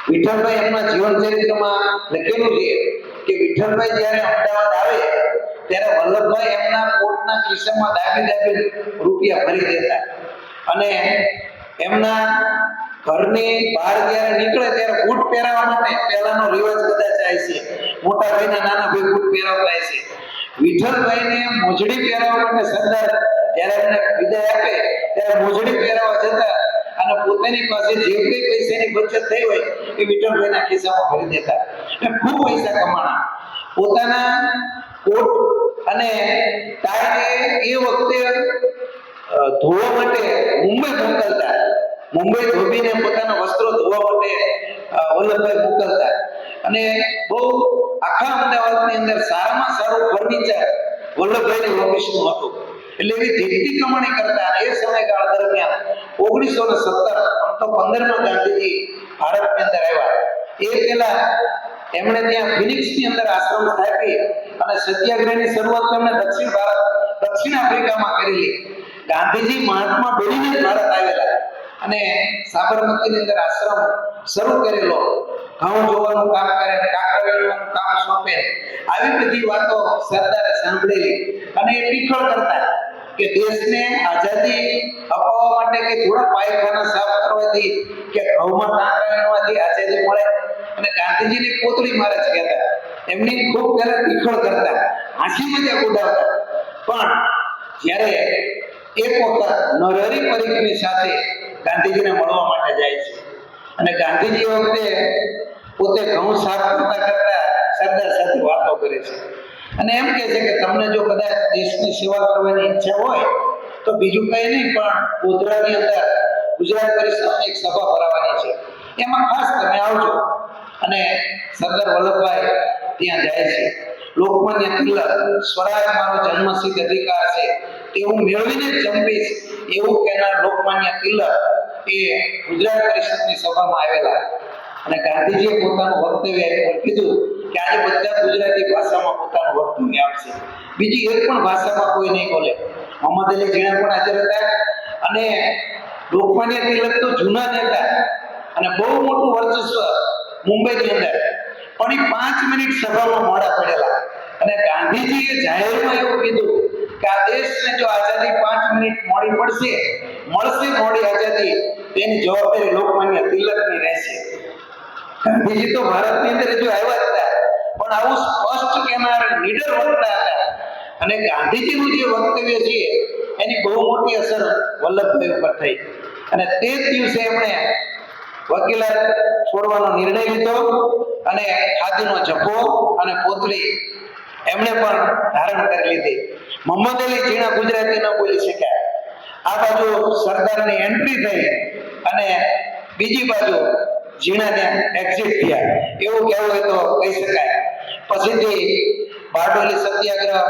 વિઠ્ઠલભાઈ એમના જીવન ચરિત્રમાં લખેલું છે કે વિઠ્ઠલભાઈ જ્યારે અમદાવાદ આવે ત્યારે વલ્લભભાઈ એમના કોટના ખિસ્સામાં દાબી રૂપિયા ભરી દેતા. અને એમના ઘરની બહાર જ્યારે નીકળે ત્યારે બૂટ પહેરાવવા માટે પહેલાનો રિવાજ કદાચ આવે છે, મોટા ભાઈના નાના ભાઈ બૂટ પહેરાવતા છે. વિઠ્ઠલભાઈને મોજડી પહેરાવવા માટે સરદાર જ્યારે એમને વિદાય આપે ત્યારે મોજડી પહેરાવવા જતા અને પોતાની પાસે જે કઈ પૈસાની બચત થઈ હોય એ વિઠ્ઠલભાઈના ખિસ્સામાં ભરી દેતા. અને ખૂબ પૈસા કમાણા. પોતાના કોટ અને ટાઈને એ વખતે ધોવા માટે મુંબઈ મોકલતા. મુંબઈ ધોબીને પોતાના વસ્ત્રો ધોવા માટે વલ્લભભાઈ મોકલતા. અને બહુ આખા અમદાવાદની અંદર સારામાં સારું ફર્નિચર વલ્લભભાઈની ઓફિસનું હતું. એટલે એવી ધીરતી કમાણી કરતા. એ સમયગાળા દરમિયાન 1917 આમ તો 15માં ગાંધીજી ભારતની અંદર આવ્યા. એ પહેલા એમણે ત્યાં ફિનિક્સની અંદર આશ્રમ સ્થાપી અને સત્યાગ્રહની શરૂઆત તેમણે દક્ષિણ આફ્રિકામાં કરેલી. ગાંધીજી મહાત્મા બનીને જ ભારત આવેલા અને સાબરમતીની અંદર આશ્રમ શરૂ કરેલો. ઘઉં જોવાનું કામ કરે, કાંકરા વીણવાનું કામ સોંપે. આવી બધી વાતો સરદારે સાંભળેલી અને એ ટીખળ કરતા કે દેશને આઝાદી અપાવવા માટે કે થોડા પાયખાના સાફ કરવાથી કે ઘઉંમાં કાંકરા વીણવાથી આઝાદી મળે. અને ગાંધીજીની પોતળી મારે જ કહેતા. એમની ખૂબ પહેલા ટીખળ કરતા, હાંસી મજાક ઉડાવતા. પણ જ્યારે એક વખત નરહરી પરીખની સાથે ગાંધીજીને મળવા માટે જાય છે અને ગાંધીજી વખતે પોતે ઘઉં સાફ કરતા સરદાર સાથે વાતો કરે છે અને એમ કહે છે કે તમને જો કદાચ દેશની સેવા કરવાની ઈચ્છા હોય તો બીજું કંઈ નહીં, પણ ગોધરાની અંદર ગુજરાત પરિષદની એક સભા ભરાવાની છે. એમાં ખાસ તમે આવજો. અને સરદાર વલ્લભભાઈ ત્યાં જાય છે. લોકમાન્ય તિલક સ્વરાજ મારો જન્મસિદ્ધ અધિકાર છે તે હું મેળવીને જ જંપીશ એવું કહેનાર લોકમાન્ય તિલક એ ગુજરાત પરિષદની સભામાં આવેલા અને ગાંધીજીએ પોતાનું વક્તવ્ય આપ્યું. કીધું કે આજે બધા ગુજરાતી ભાષામાં પોતાનું વક્તવ્ય આપશે, બીજી એક પણ ભાષામાં કોઈ નહીં બોલે. મોહમ્મદ અલી જીણા પણ હાજર હતા અને લોકમાન્ય તિલક તો જૂના નેતા અને બહુ મોટું વર્ચસ્વ મુંબઈની અંદર, પણ એ 5 મિનિટ સભામાં મોડા પડેલા અને ગાંધીજીએ જાહેરમાં એવું કીધું કે આ દેશને જો આઝાદી 5 મિનિટ મોડી મળશે મોડી આઝાદી, તેની જવાબદારી લોકમાન્ય તિલકની રહેશે. ગાંધીજી તો ભારતની અંદર જો આવ્યા હતા પણ આવું સ્પષ્ટ કહેનાર લીડર વક્તા હતા અને ગાંધીજીનું જે વક્તવ્ય છે એની બહુ મોટી અસર વલ્લભભાઈ ઉપર થઈ અને તે જ દિવસે એમણે વકીલાત છોડવાનો નિર્ણય લીધો અને ખાદીનો જભ્ભો અને પોતળી એમણે પણ ધારણ કરી લીધી. મોહમ્મદ અલી જીણા ગુજરાતી ન બોલી શક્યા. આ બાજુ સરદારની એન્ટ્રી થઈ અને બીજી બાજુ જીણાને એક્ઝિટ થયા એવું કહેવું હોય તો કહી શકાય. પછીથી બારડોલી સત્યાગ્રહ,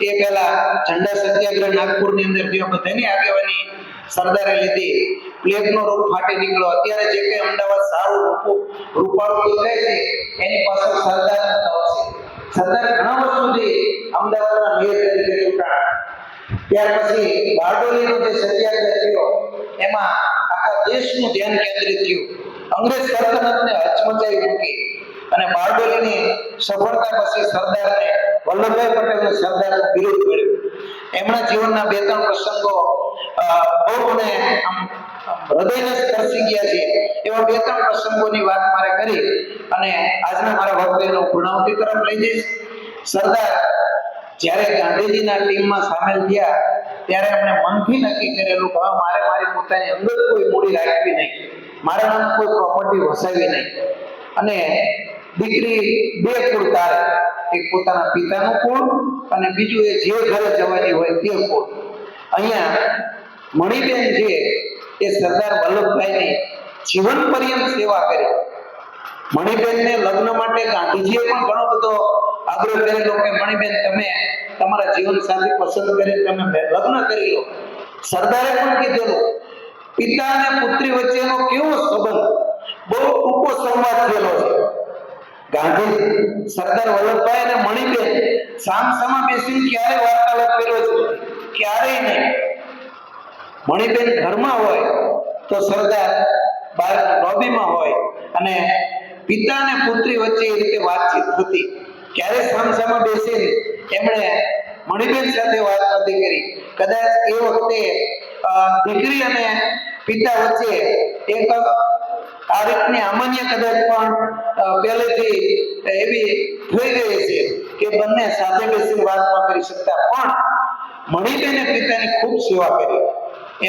એ પહેલા ઝંડા સત્યાગ્રહ નાગપુરની અંદર થયો, બધાની આગેવાની સરદારે લીધી. પ્લેગનો રોગ ફાટી નીકળ્યો. અત્યારે જે કંઈ અમદાવાદ સારું રૂપાળું દેખાય છે એની પાછળ સરદારનો તપ છે. સરદાર ઘણા વર્ષ સુધી અમદાવાદના મેયર તરીકે ચૂંટાણા. ત્યાર પછી બારડોલીનો જે સત્યાગ્રહ થયો એમાં આખા દેશનું ધ્યાન કેન્દ્રિત થયું. અંગ્રેજ સલ્તનતને હચમચાવી મૂકી અને બારડોલીની સફળતા પછી સરદારને વલ્લભભાઈ પટેલને સરદારનું બિરુદ મળ્યું. એમના જીવનના 2-3 પ્રસંગો બહુ મને આમ હૃદયને સ્પર્શી ગયા છે. એવા 2-3 પ્રસંગોની વાત મારે કરી અને આજના મારા વક્તવ્યનો પૂર્ણાવતિ તરફ લઈ જઈશ. સરદાર જ્યારે ગાંધીજીના ટીમમાં સામેલ થયા ત્યારે એમણે મનથી નક્કી કરેલું કે મારે મારી પોતાની અંગત કોઈ મૂડી રાખવી નહીં, મારા નામ કોઈ પ્રોપર્ટી વસાવી નહીં અને દીકરી 2 કુળ તારે, એક પોતાના પિતાનું કુળ અને બીજું એ જે ઘરે જવાની હોય તે કુળ. અહીંયા મણિબેન છે એ સરદાર વલ્લભભાઈની જીવન પર્યંત સેવા કરી. મણિબેનને લગ્ન માટે ગાંધીજીએ પણ ઘણો બધો આગ્રહ કરેલો કે મણિબેન તમે તમારા જીવન સાથી પસંદ કરી તમે લગ્ન કરી લો. સરદારે પણ કીધેલું પિતા અને પુત્રી વચ્ચેનો કેવો સંબંધ બહુ ટૂંકો સંવાદ થયેલો છે. ગાંધી, સરદાર વલ્લભભાઈ અને મણિબેન સામસામા બેસીને ક્યારે વાર્તાલાપ કર્યો છે? ક્યારેય નહીં. મણિબેન ઘરમાં હોય તો સરદાર બહાર લોબીમાં હોય અને પિતા અને પુત્રી વચ્ચે એ રીતે વાતચીત થતી. ક્યારે સામસામા બેસીને એમણે મણિબેન સાથે વાત નથી કરી. કદાચ એ વખતે દીકરી અને પિતા વચ્ચે એક આ રીતની અમાન્ય કદાચ પણ પહેલેથી એવી થઈ ગઈ છે કે બંને સાથે બેસીને વાત ન કરી શકતા, પણ મણિબેને પિતાની ખૂબ સેવા કરી.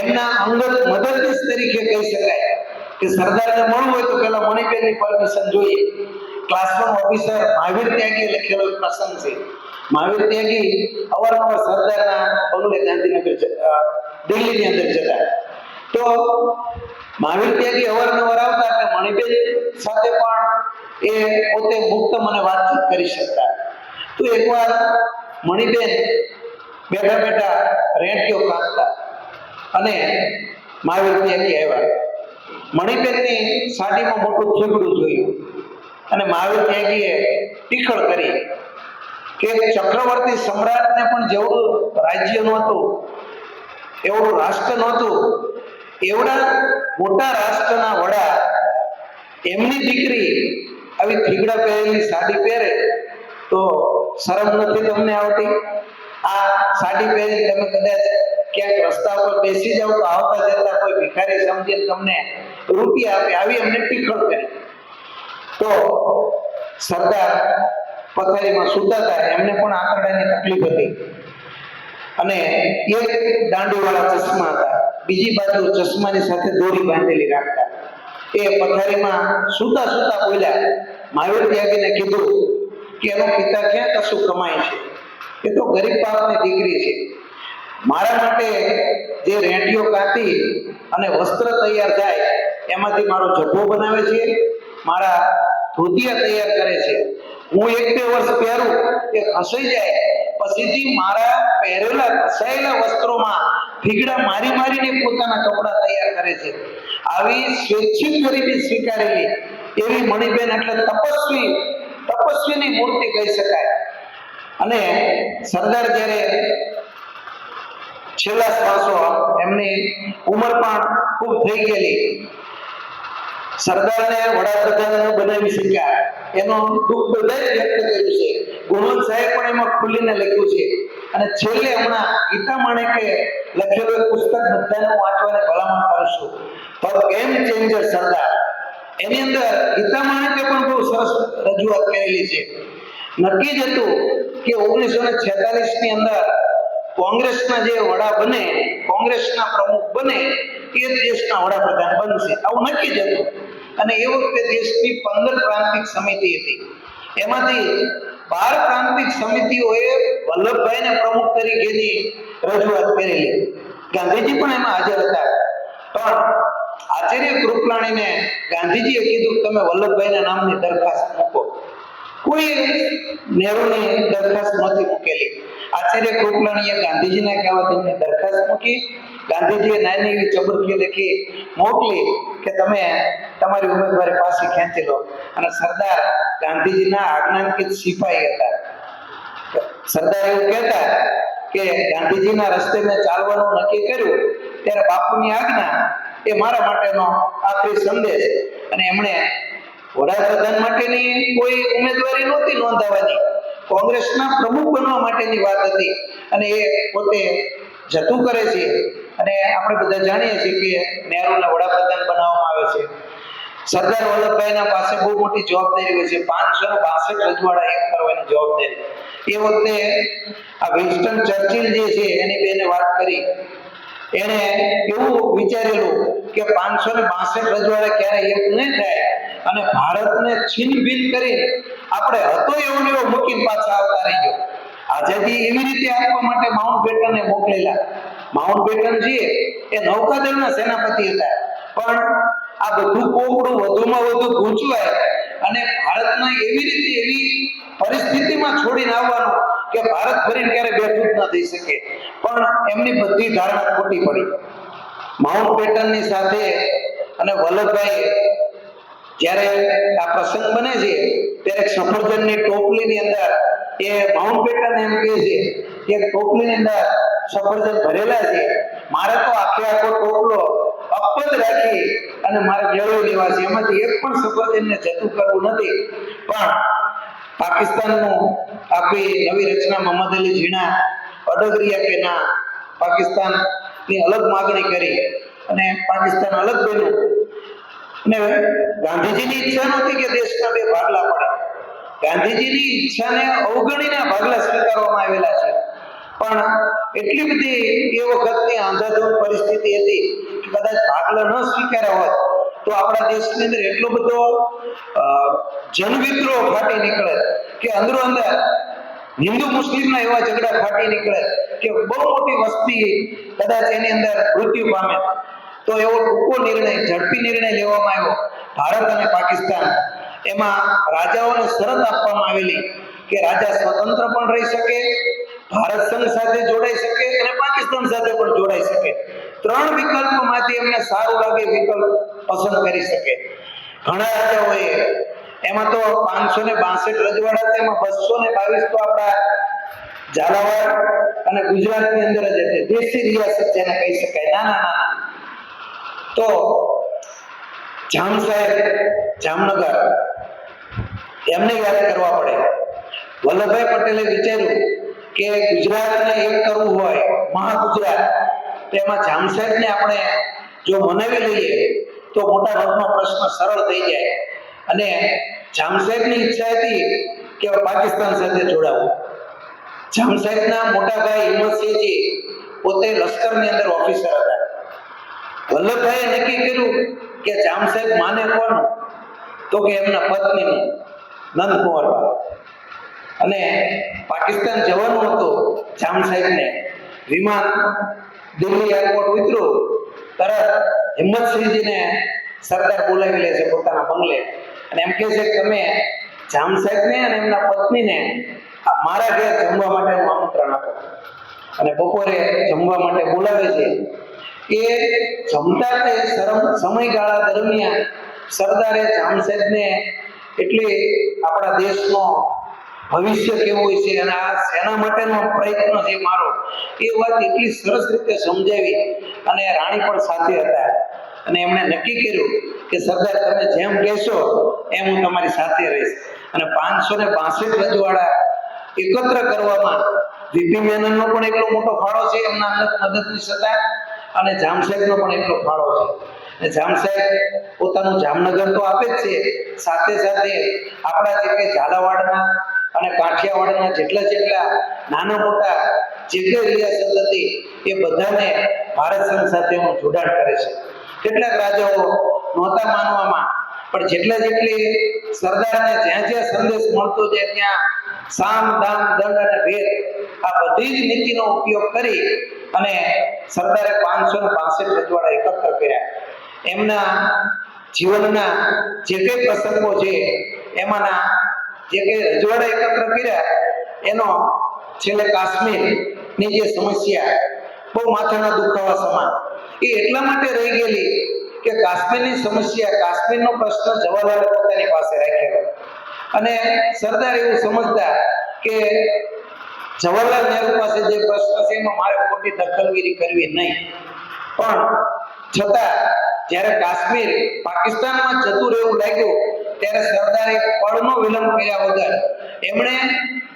એમના અંગત મદદનીશ તરીકે કહી શકાય કે સરદારને મળવું હોય તો પહેલા મણિબેનની પરમિશન જોઈએ. ક્લાસરૂમ ઓફિસર મહાવીર ત્યાગીએ લખેલો એક પ્રસંગ છે. મહાવીર ત્યાગી અવારનવાર સરદારના બંગલે ગાંધીનગર દિલ્હીની અંદર જતા, તો મહાવીર ત્યાગી અવારનવાર આવતા એટલે મણિબેન સાથે પણ એ પોતે મુક્ત મને વાતચીત કરી શકતા. તો એકવાર મણિબેન બેઠા બેઠા રેડિયો કાઢતા અને મહાવીર ત્યાગી આવ્યા. મણિબેનની સાડીમાં મોટું થેગડું જોયું અને મહાવીર ત્યાગીએ ટીખળ કરી કે ચક્રવર્તી સમ્રાટને પણ જેવડું રાજ્ય નહોતું, એવડું રાષ્ટ્ર નહોતું, એવડા મોટા રાષ્ટ્રના વડા એમની દીકરી આવી થીગડા પહેરેલી સાડી પહેરે તો શરમ નથી તમને આવતી? આ સાડી પહેરી તમે કદાચ ક્યાંક રસ્તા પર બેસી જાવ તો આવતા જતા કોઈ ભિખારી સમજીને તમને રૂપિયા આપે, આવી એમને ટીખળ કરી. તો સરદાર પથારીમાં સૂતા હતા, એમને પણ આંકડાની તકલીફ હતી અને એક દાંડીવાળા ચશ્મા હતા, બીજી બાજુ ચશ્માની સાથે દોરી બાંધેલી રાખતા. એ પથારીમાં સૂતા સૂતા બોલ્યા. મહાવીર ત્યાગીને કીધું કે એનો પિતા ક્યાં કશું કમાય છે, એ તો ગરીબ બાપની દીકરી છે. મારા માટે જે રેંટીઓ કાઢી અને વસ્ત્ર તૈયાર થાય એમાંથી મારો જબ્બો બનાવે છે, મારા ધોતિયા તૈયાર કરે છે. હું 1-2 વર્ષ પહેરું એ ઘસાઈ જાય પછીથી મારા પહેરેલા ઘસાયેલા વસ્ત્રોમાં ફીગડા મારીને પોતાના કપડા તૈયાર કરે છે. આવી સ્વૈચ્છિક ગરીબી સ્વીકારેલી એવી મણિબેન એટલે તપસ્વીની મૂર્તિ કહી શકાય. અને સરદાર જ્યારે છેલ્લા શ્વાસો, એમની ઉંમર પણ ખૂબ થઈ ગયેલી, સરદારને વડાપ્રધાન બનાવી શક્યા એનો દુઃખ બધાએ વ્યક્ત કર્યું છે. ગુણવંત સાહેબ પણ એમાં ખુલીને લખ્યું છે. અને છેલ્લે હમણાં ગીતા માણેકે લખેલું એક પુસ્તક બધાને વાંચવાને ભલામણ કરું છું, ધ ગેમ ચેન્જર સરદાર. એની અંદર ગીતા માણેકે પણ બહુ સરસ રજૂઆત કરેલી છે. નક્કી જ હતું કે 1946 ની અંદર કોંગ્રેસના જે વડા બને, કોંગ્રેસના પ્રમુખ બને એ દેશના વડાપ્રધાન બનશે, આવું નક્કી જ હતું. અને એ વખતે દેશની 15 પ્રાંતિક સમિતિ હતી. એમાંથી 12 પ્રાંતિક સમિતિઓએ વલ્લભભાઈને પ્રમુખ તરીકેની રજૂઆત કરેલી. ગાંધીજી પણ એમાં હાજર હતા. પણ આચાર્ય કૃપલાણીને ગાંધીજીએ કીધું તમે વલ્લભભાઈના નામની દરખાસ્ત મૂકો. કોઈ નહેરુની દરખાસ્ત નહોતી મૂકેલી. આચાર્ય કૃપલાણીએ ગાંધીજીના કહેવાથી એમની દરખાસ્ત મૂકી. ગાંધીજીએ નાની એવી ચબરકી લખી મોકલી કે તમે તમારી ઉમેદવારી પાછી ખેંચી લો. અને સરદાર ગાંધીજીના આજ્ઞાંકિત સિપાહી હતા. સરદાર એવું કહેતા કે ગાંધીજીના રસ્તે મેં ચાલવાનું નક્કી કર્યું ત્યારે બાપુની આજ્ઞા એ મારા માટેનો આખરી સંદેશ. અને એમણે વડાપ્રધાન માટેની કોઈ ઉમેદવારી નહોતી નોંધાવાની, કોંગ્રેસના પ્રમુખ બનવા માટેની વાત હતી. અને એ પોતે જતું કરે છે. અને આપણે બધા જાણીએ છીએ કે નહેરુને વડાપ્રધાન બનાવવામાં આવે છે. સરદાર વલ્લભભાઈના પાસે બહુ મોટી જવાબદારી હોય છે, 562 રજવાડા એક કરવાની જવાબદારી. એ વખતે આ વિન્સ્ટન ચર્ચિલ જે છે એની બેને વાત કરી, એને એવું વિચારેલું કે 562 રજવાડા ક્યારે એક નહીં થાય અને ભારતને છીન ભીન કરી આપણે હતો એવો ને એવો મૂકીને પાછા આવતા રહી ગયો. આઝાદી એવી રીતે આપવા માટે માઉન્ટ બેટનને મોકલેલા. માઉન્ટ બેટન છે એ નૌકાદળના સેનાપતિ હતા. પણ આ બધું કોકડું વધુમાં વધુ ગૂંચવાય અને ભારતને એવી રીતે એવી પરિસ્થિતિમાં છોડીને આવવાનું કે ભારત ફરીને ક્યારે બેઠું જ ન થઈ શકે. પણ એમની બધી ધારણા ખોટી પડી. માઉન્ટ બેટનની સાથે અને વલ્લભભાઈ જ્યારે આ પ્રસંગ બને છે ત્યારે સફરજનની ટોપલીની અંદર એ માઉન્ટ બેટન એમ કહે છે કે ટોપલીની અંદર સફરજન ભરેલા છે, મારે તો આખો ટોપલો અપદ રાખી અને મારે મેળવી લેવા છે, એમાંથી એક પણ સફરજનને જતું કરવું નથી. પણ પાકિસ્તાનનું આપણી નવી રચના મોહમ્મદ અલી ઝીણા અડગરિયા કે ના પાકિસ્તાનની અલગ માગણી કરી અને પાકિસ્તાન અલગ બન્યું. અને ગાંધીજીની ઈચ્છા નહોતી કે દેશના બે ભાગલા પડે. ગાંધીજીની ઈચ્છાને અવગણીને ભાગલા સ્વીકારવામાં આવેલા છે. પણ એટલી બધી એ વખતની આંધાધૂંધ પરિસ્થિતિ હતી કે કદાચ ભાગલા ન સ્વીકાર્યા હોત તો આપણા દેશની અંદર એટલો બધો જનવિદ્રોહ ફાટી નીકળે કે અંદરો અંદર હિન્દુ મુસ્લિમના એવા ઝઘડા ફાટી નીકળે કે બહુ મોટી વસ્તી કદાચ એની અંદર મૃત્યુ પામે. તો એવો ટૂંકો નિર્ણય, ઝડપી નિર્ણય લેવામાં આવ્યો. ભારત અને પાકિસ્તાન એમાં રાજાઓને શરત આપવામાં આવેલી કે રાજા સ્વતંત્ર પણ રહી શકે, ભારત સંઘ સાથે જોડાઈ શકે અને પાકિસ્તાન સાથે પણ જોડાઈ શકે. 3 વિકલ્પોમાંથી એમને સારું લાગે વિકલ્પ પસંદ કરી શકે. ઘણા રાજાઓએ એમાં તો 562 રજવાડા છે, એમાં 222 તો આપણા ઝાલાવાડ અને ગુજરાતની અંદર જ હતી, દેશી રિયાસત જેને કહી શકાય, નાના. તો જામ સાહેબ જામનગર એમને યાદ કરવા પડે. વલ્લભભાઈ પટેલે વિચાર્યું કે ગુજરાતને એક કરવું હોય, મહાગુજરાત, તેમાં જામ સાહેબને આપણે જો મનાવી લઈએ તો મોટા ભાગનો પ્રશ્ન સરળ થઈ જાય. અને જામ સાહેબની ઈચ્છા હતી કે પાકિસ્તાન સાથે જોડાવું. જામ સાહેબના મોટા ભાઈ હિંમતસિંહજી પોતે લશ્કરની અંદર ઓફિસર હતા. વલ્લભભાઈએ નક્કી કર્યું કે જામ સાહેબ માને કોણ? તો કે એમના પત્નીનું, નંદકુંવરબા. અને પાકિસ્તાન જવાનું હતું જામ સાહેબને. વિમાન દિલ્હી એરપોર્ટ ઉતર્યું, તરત હિંમતસિંહજીને સરદાર બોલાવી લે છે પોતાના બંગલે અને એમ કહે છે કે તમે જામ સાહેબને અને એમના પત્નીને મારા ઘેર જમવા માટેનું આમંત્રણ આપો. અને બપોરે જમવા માટે બોલાવે છે. એ જમતા તે સમયગાળા દરમિયાન સરદારે જામ સાહેબને એટલે આપણા દેશનો ભવિષ્ય કેવું હોય છે અને આ સેના માટેનો પ્રયત્ન છે મારો, એ વાત એટલી સરસ રીતે સમજાવી. અને રાણી પણ સાથે હતા અને એમણે નક્કી કર્યું કે સરદાર તમે જેમ કહેશો એમ હું તમારી સાથે રહીશ. અને 562 રજવાડા એકત્ર કરવામાં વીપી મેનનનો પણ એટલો મોટો ફાળો છે, એમના મદદનીશ હતા, અને જામ સાહેબનો પણ એટલો ફાળો છે. અને જામ સાહેબ પોતાનું જામનગર તો આપે જ છે, સાથે સાથે આપણા જે કંઈ ઝાલાવાડના અને કાઠિયાવાડના જેટલા નાના મોટા જે કંઈ રિયાસત હતી એ બધાને ભારત સંઘ સાથેનું જોડાણ કરે છે. કેટલાક રાજાઓ નહોતા માનવામાં, પણ જેટલી સરદારને જ્યાં સંદેશ મળતો છે ત્યાં સામ દામ દંડ અને ભેદ આ બધી જ નીતિનો ઉપયોગ કરી અને સરદારે 562 રજવાડા એકત્ર કર્યા. એમના જીવનના જે કંઈ પ્રસંગો છે એમાંના જે કંઈ રજવાડા એકત્ર કર્યા એનો છેલ્લે કાશ્મીરની જે સમસ્યા બહુ માથાના દુખાવા સમાન, એ એટલા માટે રહી ગયેલી કે કાશ્મીરની સમસ્યા, કાશ્મીરનો પ્રશ્ન જવાહરલાલે પોતાની પાસે રાખેલો. અને સરદાર એવું સમજતા કે જવાહરલાલ નહેરુ પાસે જે પ્રશ્ન છે એમાં મારે ખોટી દખલગીરી કરવી નહીં. પણ છતાં જ્યારે કાશ્મીર પાકિસ્તાનમાં જતું રહેવું લાગ્યું ત્યારે સરદારે પળનો વિલંબ કર્યા વગર એમણે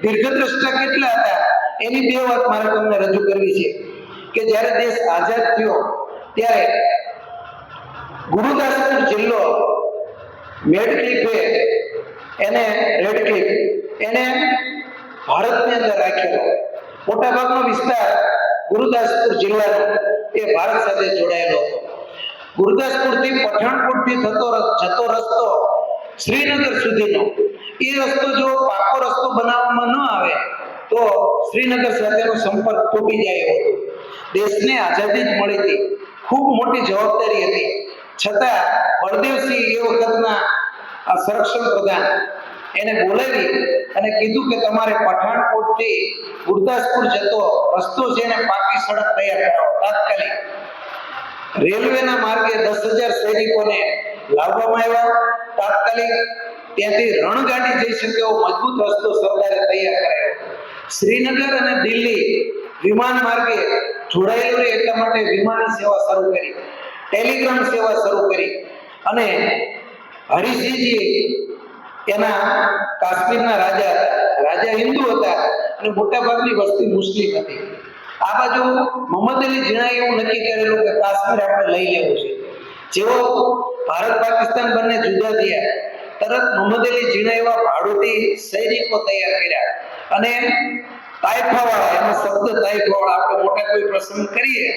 દીર્ઘદ્રષ્ટા કેટલા હતા એની બે વાત મારે તમને રજૂ કરવી છે. કે જ્યારે દેશ આઝાદ થયો ત્યારે ગુરુદાસપુર જિલ્લો રેડક્લિફ એને ભારતની અંદર રાખેલો. મોટાભાગનો વિસ્તાર ગુરુદાસપુર જિલ્લાનો એ ભારત સાથે જોડાયેલો હતો. ગુરુદાસપુરથી પઠાણકોટથી જતો રસ્તો શ્રીનગર સુધીનો, એ રસ્તો જો પાકો રસ્તો બનાવવામાં ન આવે તો શ્રીનગર સાથેનો સંપર્ક તૂટી જાય એવો હતો. દેશને આઝાદી જ મળી હતી, ખૂબ મોટી જવાબદારી હતી. છતાં બળદેવસિંહ એ વખતના સંરક્ષણ પ્રધાન એને બોલાવી અને કીધું કે તમારે પઠાણકોટથી ગુરદાસપુર જતો રસ્તો છે એને પાકી સડક તૈયાર કરાવો તાત્કાલિક. રેલવેના માર્ગે 10,000 સૈનિકોને લાવવામાં આવ્યા. તાત્કાલિક ત્યાંથી રણગાડી જઈ શકે એવો મજબૂત રસ્તો સરદારે તૈયાર કરાયો. શ્રીનગર અને દિલ્હી વિમાન માર્ગે જોડાયેલું રહે એટલા માટે વિમાની સેવા શરૂ કરી, ટેલિગ્રામ સેવા શરૂ કરી. અને હરિસિંહજી એના કાશ્મીરના રાજા હતા, રાજા હિન્દુ હતા અને મોટાભાગની વસ્તી મુસ્લિમ હતી. આ બાજુ મોહમ્મદ અલી ઝીણાએ એવું નક્કી કરેલું કે કાશ્મીર આપણે લઈ લેવું છે. જેવો ભારત પાકિસ્તાન બંને જુદા થયા તરત મોહમ્મદ અલી ઝીણા એવા ભાડુતી સૈનિકો તૈયાર કર્યા અને તાઇફાવાળા, એનો શબ્દ તાઇફાવાળા, આપણે મોટા કોઈ પ્રસંગ કરીએ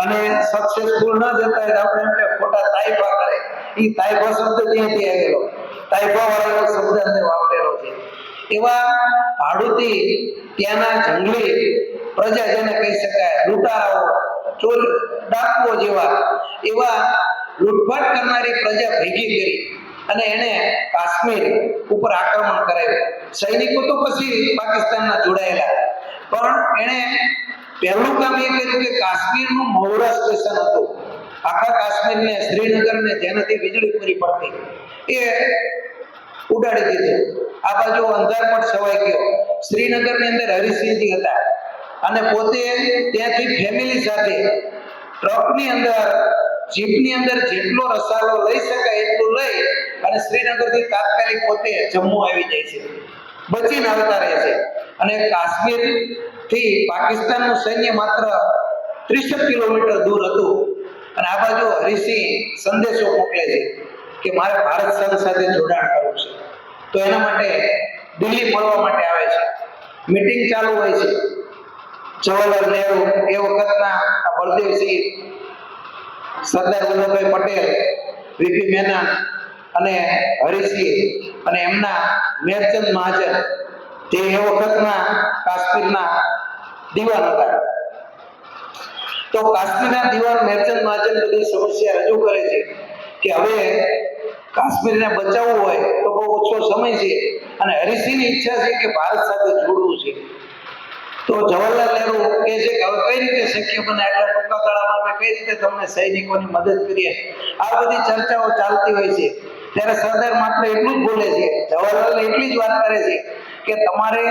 અને સક્સેસફુલ ન જતા હોય તો આપણે એમ કે ખોટા તાઇફા કરે, એ તાઇફા શબ્દ ત્યાંથી આવેલો, તાઇફાવાળાનો શબ્દ અંદર વાપરેલો છે. એવા ભાડુતી ત્યાંના જંગલી પ્રજા જેને કહી શકાય, લૂંટારાઓ, ચોર, ડાકુઓ જેવા એવા લૂંટફાટ કરનારી પ્રજા ભેગી કરી અને એને કાશ્મીર ઉપર આક્રમણ કરાવ્યું. સૈનિકો તો પછી પાકિસ્તાનના જોડાયેલા, પણ એણે પહેલું કામ એ કર્યું કે કાશ્મીરનું મહુરા સ્ટેશન હતું, આખા કાશ્મીરને, શ્રીનગરને જેનાથી વીજળી પૂરી પડતી, એ ઉડાડી દીધું. આ બાજુ અંધારપટ છવાઈ ગયો. શ્રીનગરની અંદર હરિસિંહજી હતા અને પોતે ત્યાંથી ફેમિલી સાથે ટ્રકની અંદર, જીપની અંદર જેટલો રસાલો લઈ શકાય એટલું લઈ અને શ્રીનગરથી તાત્કાલિક પોતે જમ્મુ આવી જાય છે, બચીને આવતા રહે છે. અને કાશ્મીરથી પાકિસ્તાનનું સૈન્ય માત્ર 63 કિલોમીટર દૂર હતું. અને આ બાજુ હરિસિંહ સંદેશો મોકલે છે કે મારે ભારત સંઘ સાથે જોડાણ કરવું છે. તો એના માટે દિલ્હી મળવા માટે આવે છે. મીટિંગ ચાલુ હોય છે. જવાહરલાલ નહેરુ, એ વખતના બળદેવસિંહ, સરદાર વલ્લભભાઈ પટેલ, વીપી મેનન અને હરિસિંહ અને એમના મેરચંદ મહાજન, જે એ વખતના કાશ્મીરના દીવાન હતા. તો કાશ્મીરના દીવાન મેરચંદ મહાજન બધી સમસ્યા રજૂ કરે છે કે હવે કાશ્મીરને બચાવવું હોય તો બહુ ઓછો સમય છે અને હરીસિંહની ઈચ્છા છે કે ભારત સાથે જોડવું છે. તો જવાહરલાલ નહેરુ કહે છે કે હવે કઈ રીતે શક્ય બને, આટલા ટૂંકા ગાળામાં અમે કઈ રીતે તમને સૈનિકોની મદદ કરીએ. આ બધી ચર્ચાઓ ચાલતી હોય છે. ત્યારે સરદાર માત્ર એટલું જ બોલે છે, જવાહરલાલ એટલી જ વાત કરે છે કે તમારે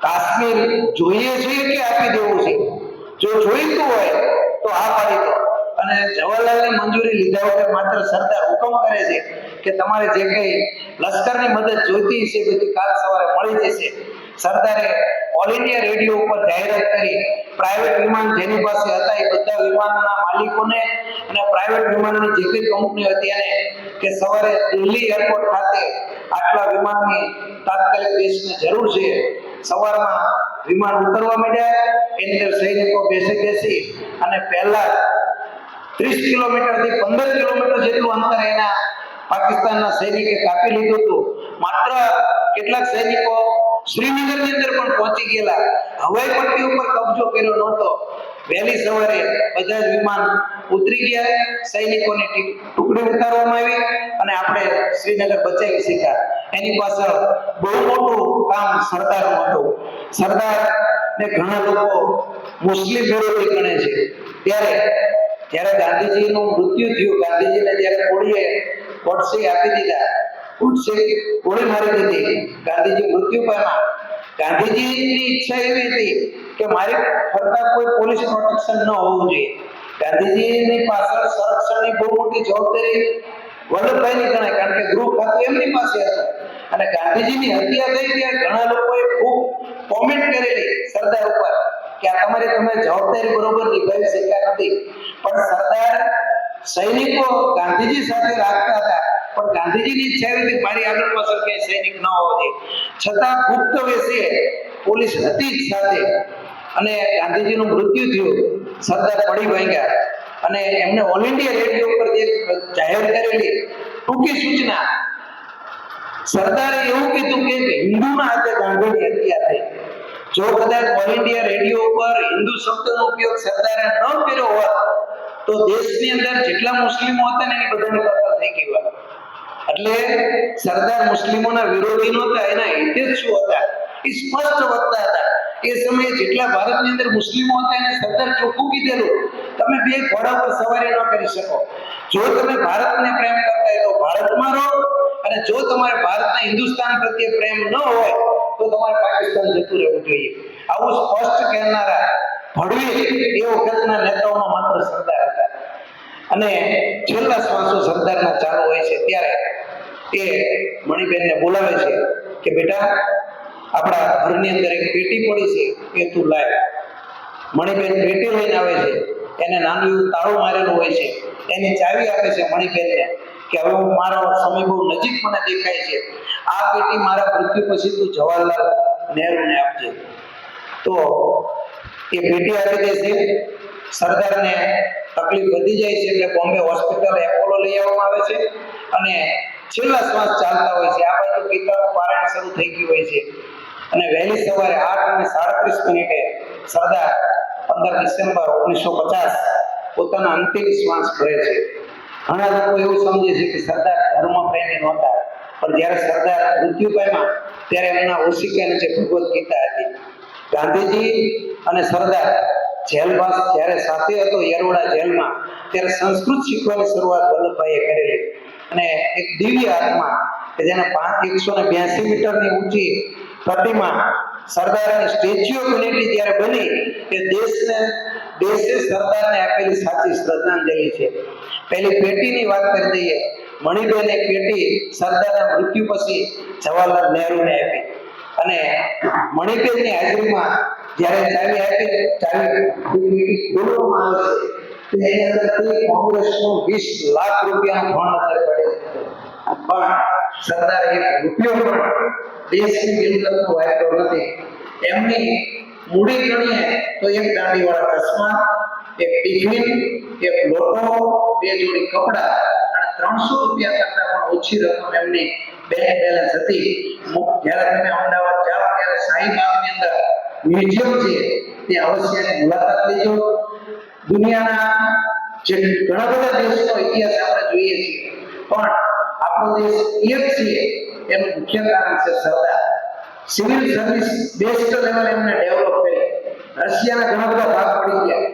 કાશ્મીર જોઈએ છે કે આપી દેવું છે. જો જોઈતું હોય તો આ પાડી દો. અને જવાહરલાલની મંજૂરી લીધા વગર માત્ર સરદાર હુકમ કરે છે કે તમારે જે કઈ લશ્કરની મદદ જોઈતી છે બધી કાલ સવારે મળી જશે. સરદારે ઓલ ઇન્ડિયા રેડિયો ઉપર જાહેરાત કરી પ્રાઇવેટ વિમાન જેની પાસે હતા એ બધા વિમાનના માલિકોને અને પ્રાઇવેટ વિમાનની જે કઈ કંપની હતી એને કે સવારે દિલ્હી એરપોર્ટ ખાતે આટલા વિમાનની તાત્કાલિક દેશને જરૂર છે. સવારમાં વિમાન ઉતરવા માંડ્યા, એની અંદર સૈનિકો બેસી અને પહેલા 30 કિલોમીટરથી 15 કિલોમીટર જેટલું અંતર એના પાકિસ્તાનના સૈનિકે કાપી લીધું હતું. માત્ર કેટલાક સૈનિકો શ્રીનગરની અંદર પણ પહોંચી ગયેલા. હવાઈ પટ્ટી ઉપર કબજો કર્યો નહોતો. વહેલી સવારે બધા જ વિમાન ઉતરી ગયા, સૈનિકોની ટુકડી ઉતારવામાં આવી અને આપણે શ્રીનગર બચાવી શક્યા. એની પાછળ બહુ મોટું કામ સરદારનું હતું. સરદારને ઘણા લોકો મુસ્લિમ વિરોધી ગણે છે. જ્યારે ગાંધીજીનું મૃત્યુ થયું, ગાંધીજીને જ્યારે ગોડસે આપી દીધા, ગોડસે ગોળી મારી દીધી, ગાંધીજી મૃત્યુ પામ્યા. ગાંધીજીની ઈચ્છા એવી હતી કે મારી ફરતા કોઈ પોલીસ પ્રોટેક્શન ન હોવું જોઈએ. ગાંધીજીની પાછળ સંરક્ષણની બહુ મોટી જવાબદારી વલ્લભભાઈની ગણાય, કારણ કે ગૃહ ખાતું એમની પાસે હતું. અને ગાંધીજીની હત્યા થઈ ત્યારે ઘણા લોકોએ ખૂબ કોમેન્ટ કરેલી સરદાર ઉપર કે આ તમે જવાબદારી બરોબર નિભાવી શક્યા નથી. પણ સરદાર સૈનિકો ગાંધીજી સાથે રાખતા હતા, પણ ગાંધીજીની ઈચ્છા એવી હતી મારી આગળ પાછળ કઈ સૈનિક ન હોવો જોઈએ. છતાં ગુપ્ત વેશે પોલીસ હતી જ સાથે. અને ગાંધીજીનું મૃત્યુ થયું, સરદાર પડી ભાંગ્યા અને એમને ઓલ ઇન્ડિયા રેડિયો પર જે જાહેર કરેલી ટૂંકી સૂચના, સરદારે એવું કીધું કે હિન્દુના હાથે ગાંધીની હત્યા થઈ. જો કદાચ ઓલ ઇન્ડિયા રેડિયો ઉપર હિન્દુ શબ્દનો ઉપયોગ સરદારે ન કર્યો હોત તો દેશની અંદર જેટલા મુસ્લિમો હતા ને એની બધાની કતલ થઈ ગઈ હોત. એટલે સરદાર મુસ્લિમોના વિરોધી નહોતા, એના હિતેચ્છુ હતા, એ સ્પષ્ટ વક્તા હતા. એ સમયે જેટલા ભારતની અંદર મુસ્લિમો હતા એને સરદાર ચોખ્ખું કીધેલું તમે બે ઘોડા પર સવારી ન કરી શકો. જો તમે ભારતને પ્રેમ કરતા હોય તો ભારતમાં રહો, અને જો તમારે ભારતના હિન્દુસ્તાન પ્રત્યે પ્રેમ ન હોય તો તમારે પાકિસ્તાન જતું રહેવું જોઈએ. આવું સ્પષ્ટ કહેનારા ભડવી એ વખતના નેતાઓમાં માત્ર સરદાર હતા. અને છેલ્લા શ્વાસો સરદારના ચાલુ હોય છે ત્યારે એ મણિબેનને બોલાવે છે કે બેટા આપણા ઘરની અંદર એક પેટી પડી છે એ તું લાય. મણિબેન પેટી લઈને આવે છે, એને નાનું એવું તાળું મારેલું હોય છે, એની ચાવી આપે છે મણિબેનને કે હવે મારો સમય બહુ નજીક મને દેખાય છે, આ પેટી મારા મૃત્યુ પછી તું જવાહરલાલ નહેરુને આપજે. તો એ પેટી આપી દે છે. સરદારને તકલીફ વધી જાય છે એટલે બોમ્બે હોસ્પિટલ એપોલો લઈ આવવામાં આવે છે અને છેલ્લા શ્વાસ ચાલતા હોય છે. આ બાજુ ગીતાનું પારાયણ શરૂ થઈ ગયું હોય છે અને વહેલી સવારે 8:37 સરદાર 15 ડિસેમ્બર 1950 પોતાના અંતિમ શ્વાસ ભરે છે. ઘણા લોકો એવું સમજે છે કે સરદાર ધર્મ પ્રેમી નહોતા, પણ જ્યારે સરદાર મૃત્યુ પામ્યા ત્યારે એમના ઓશિકા નીચે ભગવદ્ ગીતા હતી. ગાંધીજી અને સરદાર જેલવાસ જ્યારે સાથે હતો યરોડા જેલમાં, ત્યારે સંસ્કૃત શીખવાની શરૂઆત વલ્લભભાઈએ કરેલી. અને એક દિવ્ય આત્મા કે જેને 182 મીટરની ઊંચી પ્રતિમા સરદારની સ્ટેચ્યુ ઓફ યુનિટી જ્યારે બની કે દેશે સરદારને આપેલી સાચી શ્રદ્ધાંજલિ છે. પહેલી પેટીની વાત કરી દઈએ. મણિબેન એક પેટી સરદારના મૃત્યુ પછી જવાહરલાલ નહેરુને આપી અને મણિબેનની હાજરીમાં જ્યારે ચાવી ખોલવામાં આવે છે તો એની અંદરથી કોંગ્રેસનું 20 લાખ રૂપિયાનું ફંડ અંદર પડે છે. પણ સરદાર એક રૂપિયો પણ દેશની મિલકતનો વાપર્યો નથી. એમની મૂડી ગણીએ તો એક દાંડીવાળા ચશ્મા, એક ટિફિન, એક લોટો, 2 જોડી કપડા અને 300 રૂપિયા કરતા પણ ઓછી રકમ એમની બેંક બેલેન્સ હતી. જ્યારે તમે અમદાવાદ જાઓ ત્યારે શાહીબાગની અંદર મ્યુઝિયમ છે, તે અવશ્ય મુલાકાત લેજો. દુનિયાના જે ઘણા બધા દેશનો ઇતિહાસ આપણે જોઈએ છીએ, પણ આપણો દેશ એક છે એનું મુખ્ય કારણ છે સરદાર. સિવિલ સર્વિસ બેસ્ટ લેવલ એમને ડેવલપ કરી. રશિયાના ઘણા બધા ભાગ પડી ગયા.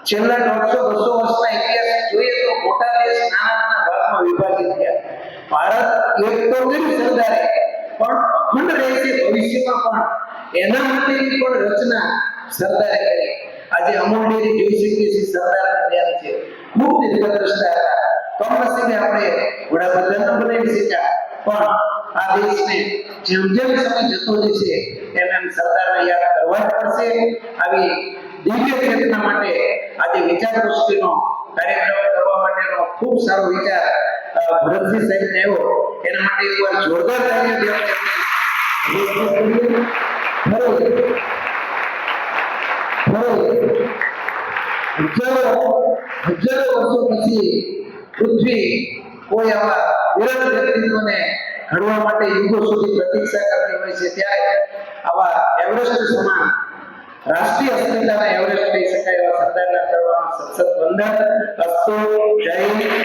છેલ્લા 150-200 વર્ષના ઇતિહાસ જોઈએ તો મોટા દેશ નાના નાના ભાગમાં વિભાજિત થયા. ભારત એક તો કરી સરદારે, પણ અખંડ રહેશે ભવિષ્યમાં પણ એના માટેની પણ રચના સરદારે કરી. આજે અમૂલ ડેરી જોઈ શકીએ છીએ, સરદારના ધ્યાન છે. ખૂબ દીર્ઘદ્રષ્ટા હતા. કમનસીબે આપણે વડાપ્રધાન ન બનાવી શક્યા, પણ આ દેશને જેમ જેમ સમય જતો જશે એમ એમ સરદારને યાદ કરવા જ પડશે. આવી દિવ્ય ચેતના માટે આજે વિચાર ગોષ્ઠીનો કાર્યક્રમ કરવા માટેનો ખૂબ સારો વિચાર ભરતજી સાહેબને આવ્યો. એના માટે એકવાર જોરદાર તાળીઓ દેવાની હજારો વર્ષો પછી પૃથ્વી કોઈ આવા વિરલ વ્યક્તિત્વને ઘડવા માટે યુગો સુધી પ્રતીક્ષા કરતી હોય છે, ત્યારે આવા એવરેસ્ટ સમાન રાષ્ટ્રીય અસ્મિતાના એવરેસ્ટ કહી શકાય એવા સરદારના ચરણોમાં સતત વંદન. અસ્તુ. જય હિન્દ.